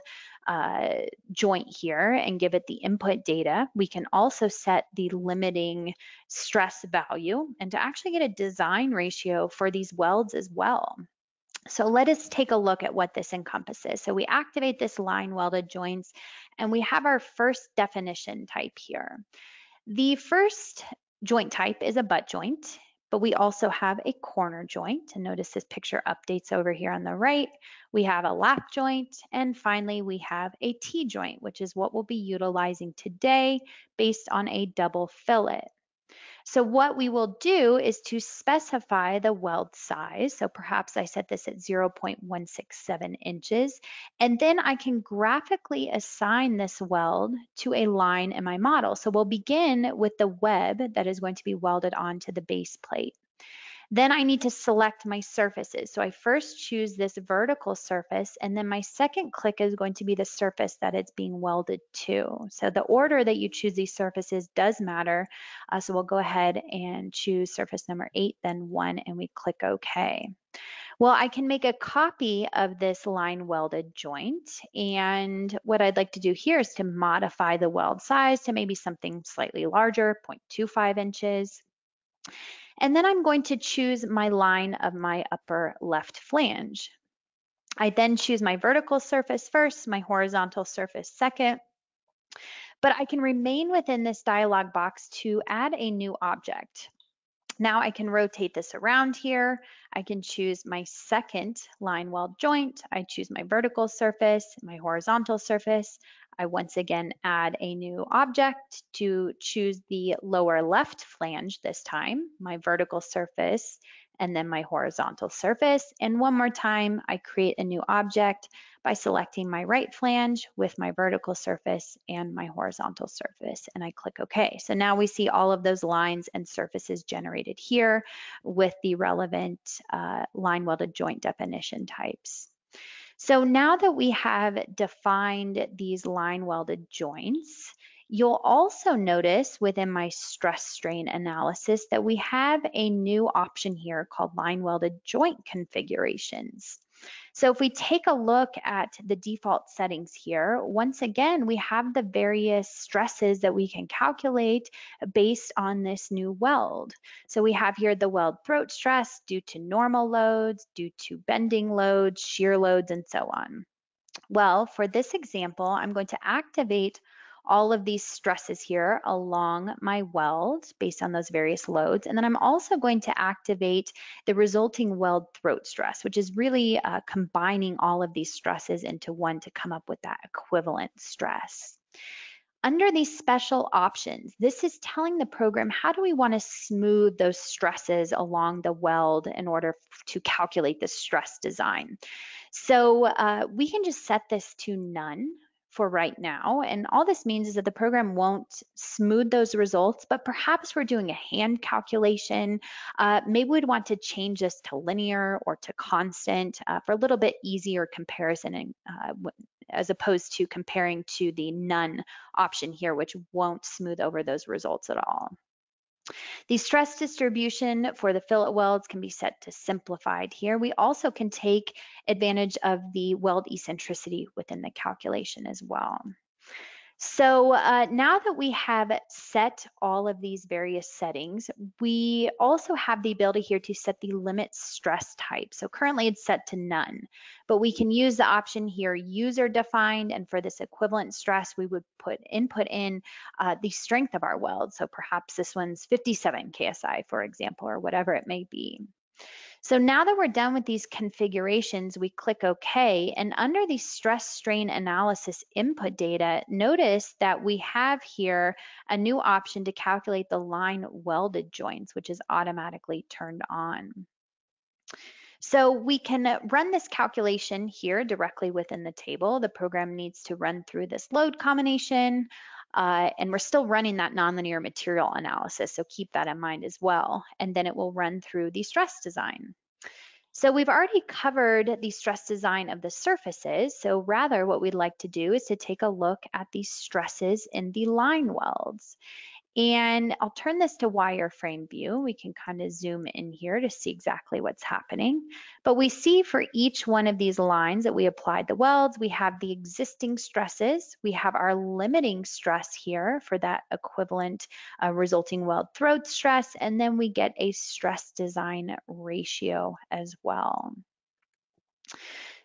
joint here and give it the input data. We can also set the limiting stress value and to actually get a design ratio for these welds as well. So let us take a look at what this encompasses. So we activate this line welded joints, and we have our first definition type here. The first joint type is a butt joint, but we also have a corner joint. And notice this picture updates over here on the right. We have a lap joint, and finally we have a T-joint, which is what we'll be utilizing today based on a double fillet. So what we will do is to specify the weld size. So perhaps I set this at 0.167 inches, and then I can graphically assign this weld to a line in my model. So we'll begin with the web that is going to be welded onto the base plate. Then I need to select my surfaces. So I first choose this vertical surface, and then my second click is going to be the surface that it's being welded to. So the order that you choose these surfaces does matter. So we'll go ahead and choose surface number 8, then 1, and we click OK. Well, I can make a copy of this line welded joint, and what I'd like to do here is to modify the weld size to maybe something slightly larger, 0.25 inches. And then I'm going to choose my line of my upper left flange. I then choose my vertical surface first, my horizontal surface second, but I can remain within this dialog box to add a new object. Now I can rotate this around here. I can choose my second line weld joint. I choose my vertical surface, my horizontal surface. I once again add a new object to choose the lower left flange this time, my vertical surface, and then my horizontal surface. And one more time, I create a new object by selecting my right flange with my vertical surface and my horizontal surface, and I click OK. So now we see all of those lines and surfaces generated here with the relevant line welded joint definition types. So now that we have defined these line welded joints, you'll also notice within my stress strain analysis that we have a new option here called line welded joint configurations. So if we take a look at the default settings here, once again, we have the various stresses that we can calculate based on this new weld. So we have here the weld throat stress due to normal loads, due to bending loads, shear loads, and so on. Well, for this example, I'm going to activate all of these stresses here along my weld based on those various loads. And then I'm also going to activate the resulting weld throat stress, which is really combining all of these stresses into one to come up with that equivalent stress. Under these special options, this is telling the program how do we want to smooth those stresses along the weld in order to calculate the stress design. So we can just set this to none for right now. And all this means is that the program won't smooth those results, but perhaps we're doing a hand calculation. Maybe we'd want to change this to linear or to constant for a little bit easier comparison as opposed to comparing to the none option here, which won't smooth over those results at all. The stress distribution for the fillet welds can be set to simplified here. We also can take advantage of the weld eccentricity within the calculation as well. So now that we have set all of these various settings, we also have the ability here to set the limit stress type. So currently it's set to none, but we can use the option here, user defined, and for this equivalent stress, we would input in the strength of our weld. So perhaps this one's 57 KSI, for example, or whatever it may be. So now that we're done with these configurations, we click OK, and under the stress strain analysis input data, notice that we have here a new option to calculate the line welded joints, which is automatically turned on. So we can run this calculation here directly within the table. The program needs to run through this load combination, and we're still running that nonlinear material analysis, so keep that in mind as well. And then it will run through the stress design. So we've already covered the stress design of the surfaces. So rather what we'd like to do is to take a look at the stresses in the line welds. And I'll turn this to wireframe view. We can kind of zoom in here to see exactly what's happening. But we see for each one of these lines that we applied the welds, we have the existing stresses. We have our limiting stress here for that equivalent resulting weld throat stress. And then we get a stress design ratio as well.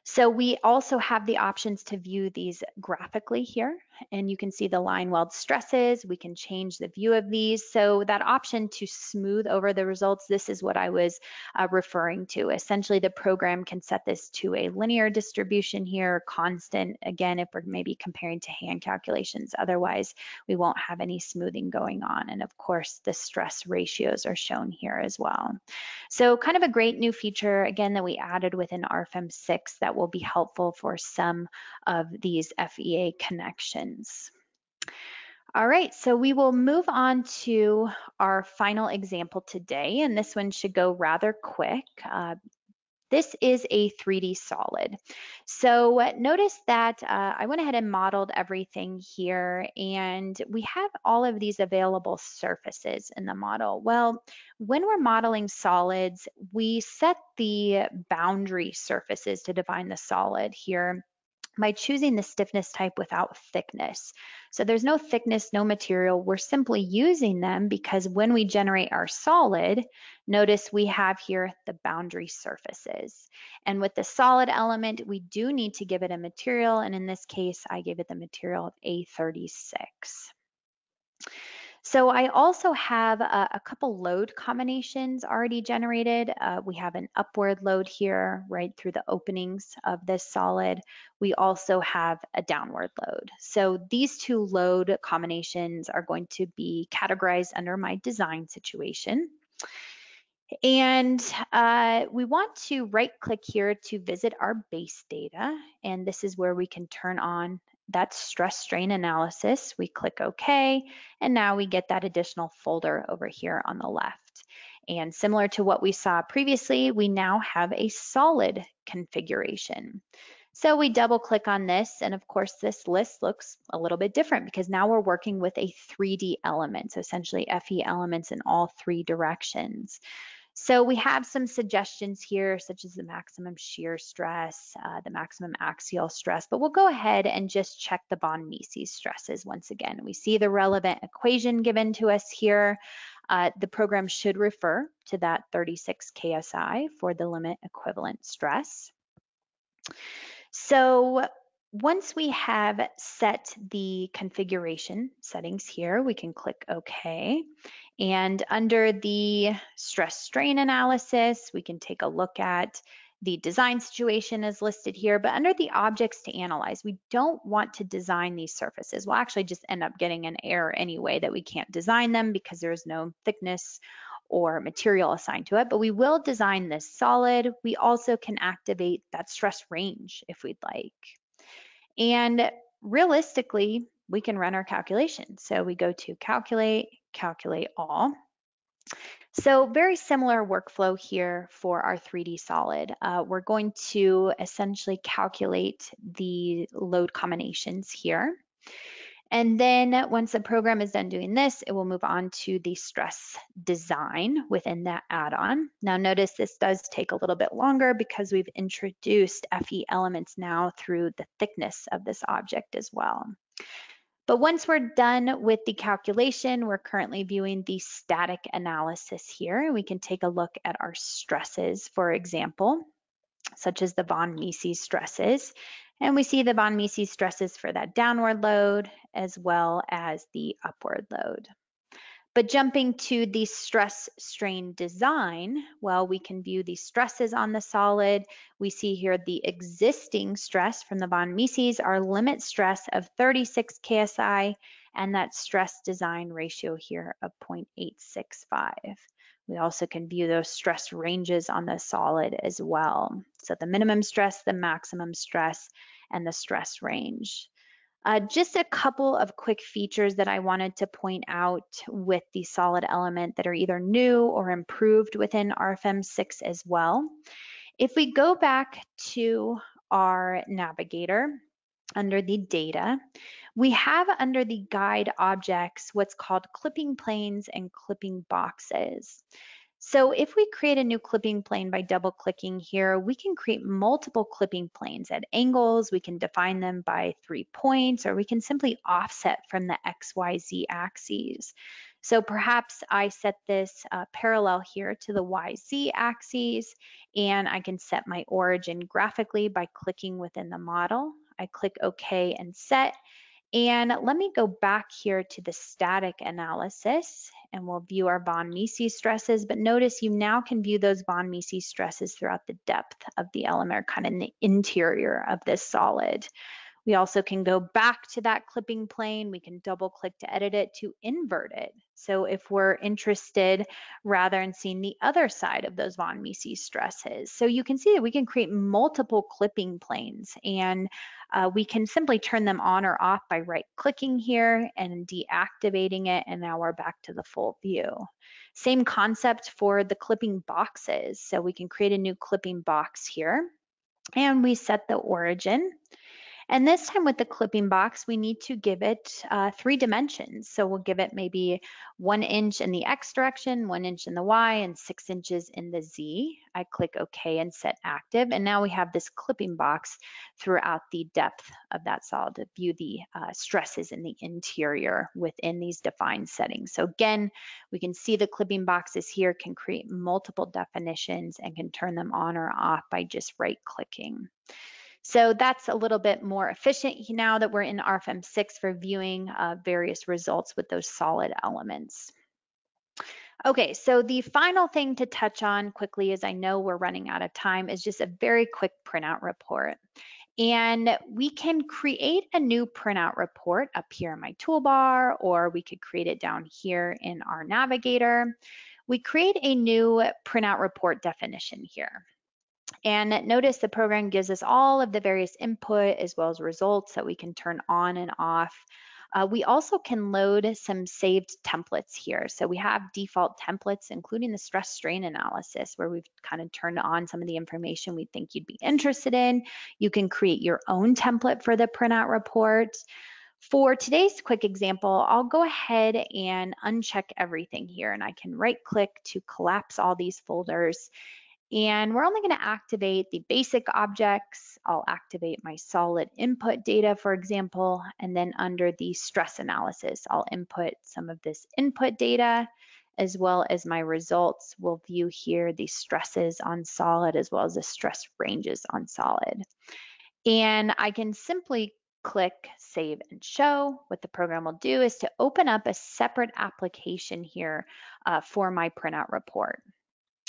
So we also have the options to view these graphically here, and you can see the line weld stresses. We can change the view of these. So that option to smooth over the results, this is what I was referring to. Essentially, the program can set this to a linear distribution here, constant, again, if we're maybe comparing to hand calculations. Otherwise, we won't have any smoothing going on. And of course, the stress ratios are shown here as well. So kind of a great new feature, again, that we added within RFEM 6 that will be helpful for some of these FEA connections. All right, so we will move on to our final example today, and this one should go rather quick. This is a 3D solid. So notice that I went ahead and modeled everything here, and we have all of these available surfaces in the model. Well, when we're modeling solids, we set the boundary surfaces to define the solid here by choosing the stiffness type without thickness. So there's no thickness, no material. We're simply using them because when we generate our solid, notice we have here the boundary surfaces. And with the solid element, we do need to give it a material. And in this case, I gave it the material of A36. So I also have a couple load combinations already generated. We have an upward load here right through the openings of this solid. We also have a downward load. So these two load combinations are going to be categorized under my design situation. And we want to right click here to visit our base data. And this is where we can turn on that stress strain analysis. We click OK, and now we get that additional folder over here on the left. And similar to what we saw previously, we now have a solid configuration. So we double click on this, and of course this list looks a little bit different because now we're working with a 3D element, so essentially FE elements in all three directions. So we have some suggestions here, such as the maximum shear stress, the maximum axial stress, but we'll go ahead and just check the von Mises stresses once again. We see the relevant equation given to us here. The program should refer to that 36 KSI for the limit equivalent stress. So once we have set the configuration settings here, we can click OK. And under the stress strain analysis, we can take a look at the design situation as listed here, but under the objects to analyze, we don't want to design these surfaces. We'll actually just end up getting an error anyway that we can't design them because there's no thickness or material assigned to it, but we will design this solid. We also can activate that stress range if we'd like. And realistically, we can run our calculation. So we go to calculate, calculate all. So very similar workflow here for our 3D solid. We're going to essentially calculate the load combinations here. And then once the program is done doing this, it will move on to the stress design within that add-on. Now notice this does take a little bit longer because we've introduced FE elements now through the thickness of this object as well. But once we're done with the calculation, we're currently viewing the static analysis here. We can take a look at our stresses, for example, such as the von Mises stresses. And we see the von Mises stresses for that downward load as well as the upward load. But jumping to the stress strain design, well, we can view the stresses on the solid. We see here the existing stress from the von Mises, our limit stress of 36 KSI, and that stress design ratio here of 0.865. We also can view those stress ranges on the solid as well. So the minimum stress, the maximum stress, and the stress range. Just a couple of quick features that I wanted to point out with the solid element that are either new or improved within RFEM 6 as well If we go back to our navigator under the data, we have under the guide objects what's called clipping planes and clipping boxes. So if we create a new clipping plane by double clicking here, we can create multiple clipping planes at angles. We can define them by 3 points, or we can simply offset from the XYZ axes. So perhaps I set this parallel here to the YZ axes, and I can set my origin graphically by clicking within the model. I click OK and set. And let me go back here to the static analysis, and we'll view our von Mises stresses. But notice you now can view those von Mises stresses throughout the depth of the element, or kind of in the interior of this solid. We also can go back to that clipping plane. We can double click to edit it to invert it. So if we're interested rather in seeing the other side of those von Mises stresses. So you can see that we can create multiple clipping planes, and we can simply turn them on or off by right clicking here and deactivating it, and now we're back to the full view. Same concept for the clipping boxes. So we can create a new clipping box here, and we set the origin. And this time with the clipping box, we need to give it 3 dimensions. So we'll give it maybe 1 inch in the X direction, 1 inch in the Y, and 6 inches in the Z. I click OK and set active. And now we have this clipping box throughout the depth of that solid to view the stresses in the interior within these defined settings. So again, we can see the clipping boxes here can create multiple definitions and can turn them on or off by just right clicking. So that's a little bit more efficient now that we're in RFEM 6 for viewing various results with those solid elements. Okay, so the final thing to touch on quickly, as I know we're running out of time, is just a very quick printout report. And we can create a new printout report up here in my toolbar, or we could create it down here in our navigator. We create a new printout report definition here. And notice the program gives us all of the various input as well as results that we can turn on and off. We also can load some saved templates here. So we have default templates, including the stress strain analysis, where we've kind of turned on some of the information we think you'd be interested in. You can create your own template for the printout report. For today's quick example, I'll go ahead and uncheck everything here, and I can right click to collapse all these folders. And we're only going to activate the basic objects. I'll activate my solid input data, for example, and then under the stress analysis, I'll input some of this input data as well as my results. We'll view here the stresses on solid as well as the stress ranges on solid. And I can simply click Save and Show. What the program will do is to open up a separate application here for my printout report.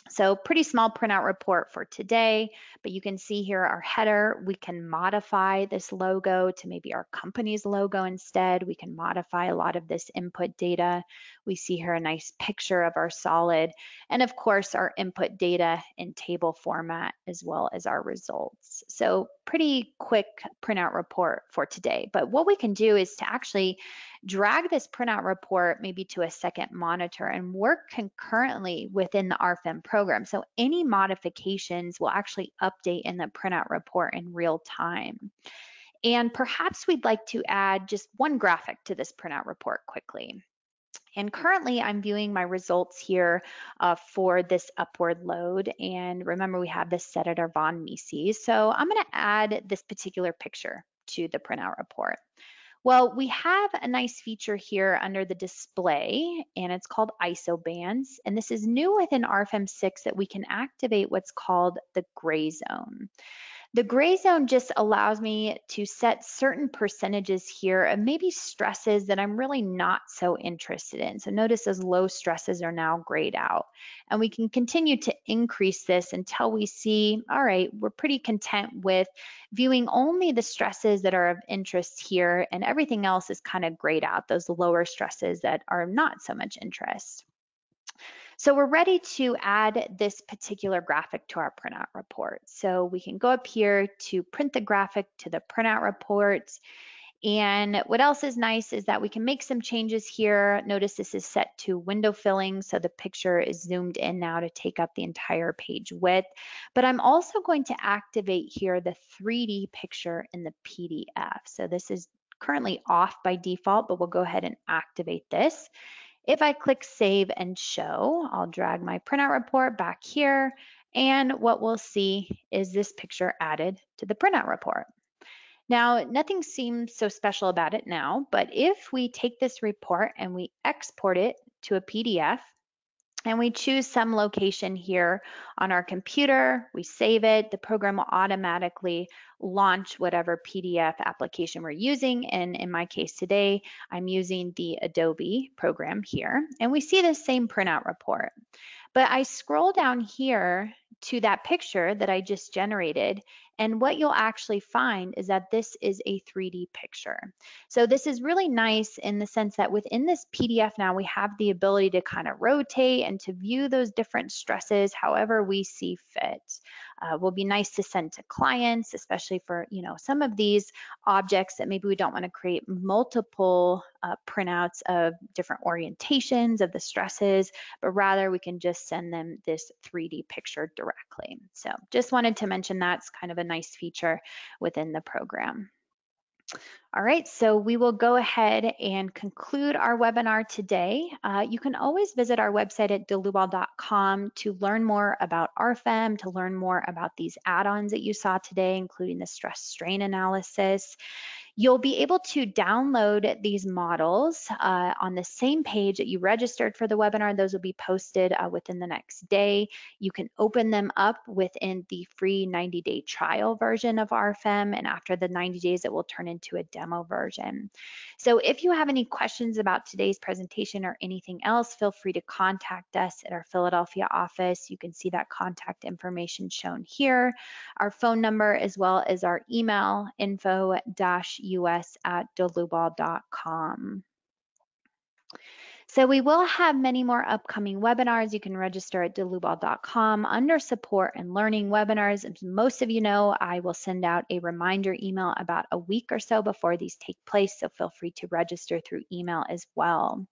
So pretty small printout report for today, but you can see here our header. We can modify this logo to maybe our company's logo instead. We can modify a lot of this input data. We see here a nice picture of our solid, and of course our input data in table format as well as our results. So pretty quick printout report for today. But what we can do is to actually drag this printout report maybe to a second monitor and work concurrently within the RFEM program. So any modifications will actually update in the printout report in real time. And perhaps we'd like to add just one graphic to this printout report quickly. And currently I'm viewing my results here for this upward load. And remember, we have this set at our von Mises. So I'm going to add this particular picture to the printout report. Well, we have a nice feature here under the display, and it's called ISO bands. And this is new within RFEM 6 that we can activate what's called the gray zone. The gray zone just allows me to set certain percentages here of maybe stresses that I'm really not so interested in. So notice those low stresses are now grayed out. And we can continue to increase this until we see, all right, we're pretty content with viewing only the stresses that are of interest here, and everything else is kind of grayed out, those lower stresses that are not so much interest. So we're ready to add this particular graphic to our printout report. So we can go up here to print the graphic to the printout report. And what else is nice is that we can make some changes here. Notice this is set to window filling, so the picture is zoomed in now to take up the entire page width. But I'm also going to activate here the 3D picture in the PDF. So this is currently off by default, but we'll go ahead and activate this. If I click Save and Show, I'll drag my printout report back here, and what we'll see is this picture added to the printout report. Now, nothing seems so special about it now, but if we take this report and we export it to a PDF, and we choose some location here on our computer, we save it, the program will automatically launch whatever PDF application we're using. And in my case today, I'm using the Adobe program here, and we see the same printout report. But I scroll down here to that picture that I just generated, and what you'll actually find is that this is a 3D picture. So this is really nice in the sense that within this PDF now we have the ability to kind of rotate and to view those different stresses however we see fit. Will be nice to send to clients, especially for some of these objects that maybe we don't want to create multiple printouts of different orientations of the stresses, but rather we can just send them this 3D picture directly. So just wanted to mention that's kind of a nice feature within the program. All right, so we will go ahead and conclude our webinar today. You can always visit our website at delubal.com to learn more about RFEM, to learn more about these add-ons that you saw today, including the stress strain analysis. You'll be able to download these models on the same page that you registered for the webinar. Those will be posted within the next day. You can open them up within the free 90-day trial version of RFEM, and after the 90 days, it will turn into a demo version. So if you have any questions about today's presentation or anything else, feel free to contact us at our Philadelphia office. You can see that contact information shown here, our phone number, as well as our email, info-us@delubal.com. So we will have many more upcoming webinars. You can register at delubal.com under support and learning webinars. As most of you know, I will send out a reminder email about a week or so before these take place, so feel free to register through email as well.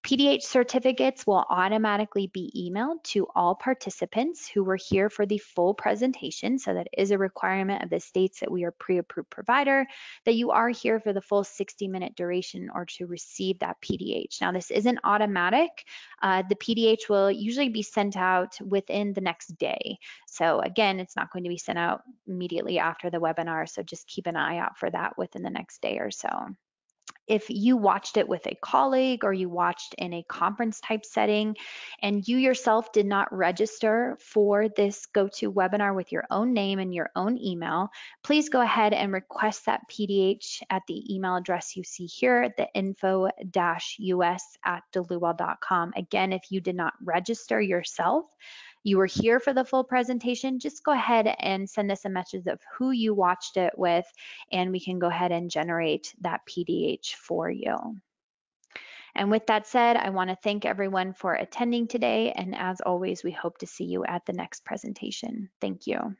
PDH certificates will automatically be emailed to all participants who were here for the full presentation. So that is a requirement of the states that we are pre-approved provider, that you are here for the full 60-minute duration or to receive that PDH. Now, this isn't automatic. The PDH will usually be sent out within the next day. So again, it's not going to be sent out immediately after the webinar. So just keep an eye out for that within the next day or so. If you watched it with a colleague or you watched in a conference type setting and you yourself did not register for this GoToWebinar with your own name and your own email, please go ahead and request that PDH at the email address you see here, the info-us@delubal.com. Again, if you did not register yourself, you were here for the full presentation, just go ahead and send us a message of who you watched it with, and we can go ahead and generate that PDH for you. And with that said, I want to thank everyone for attending today, and as always, we hope to see you at the next presentation. Thank you.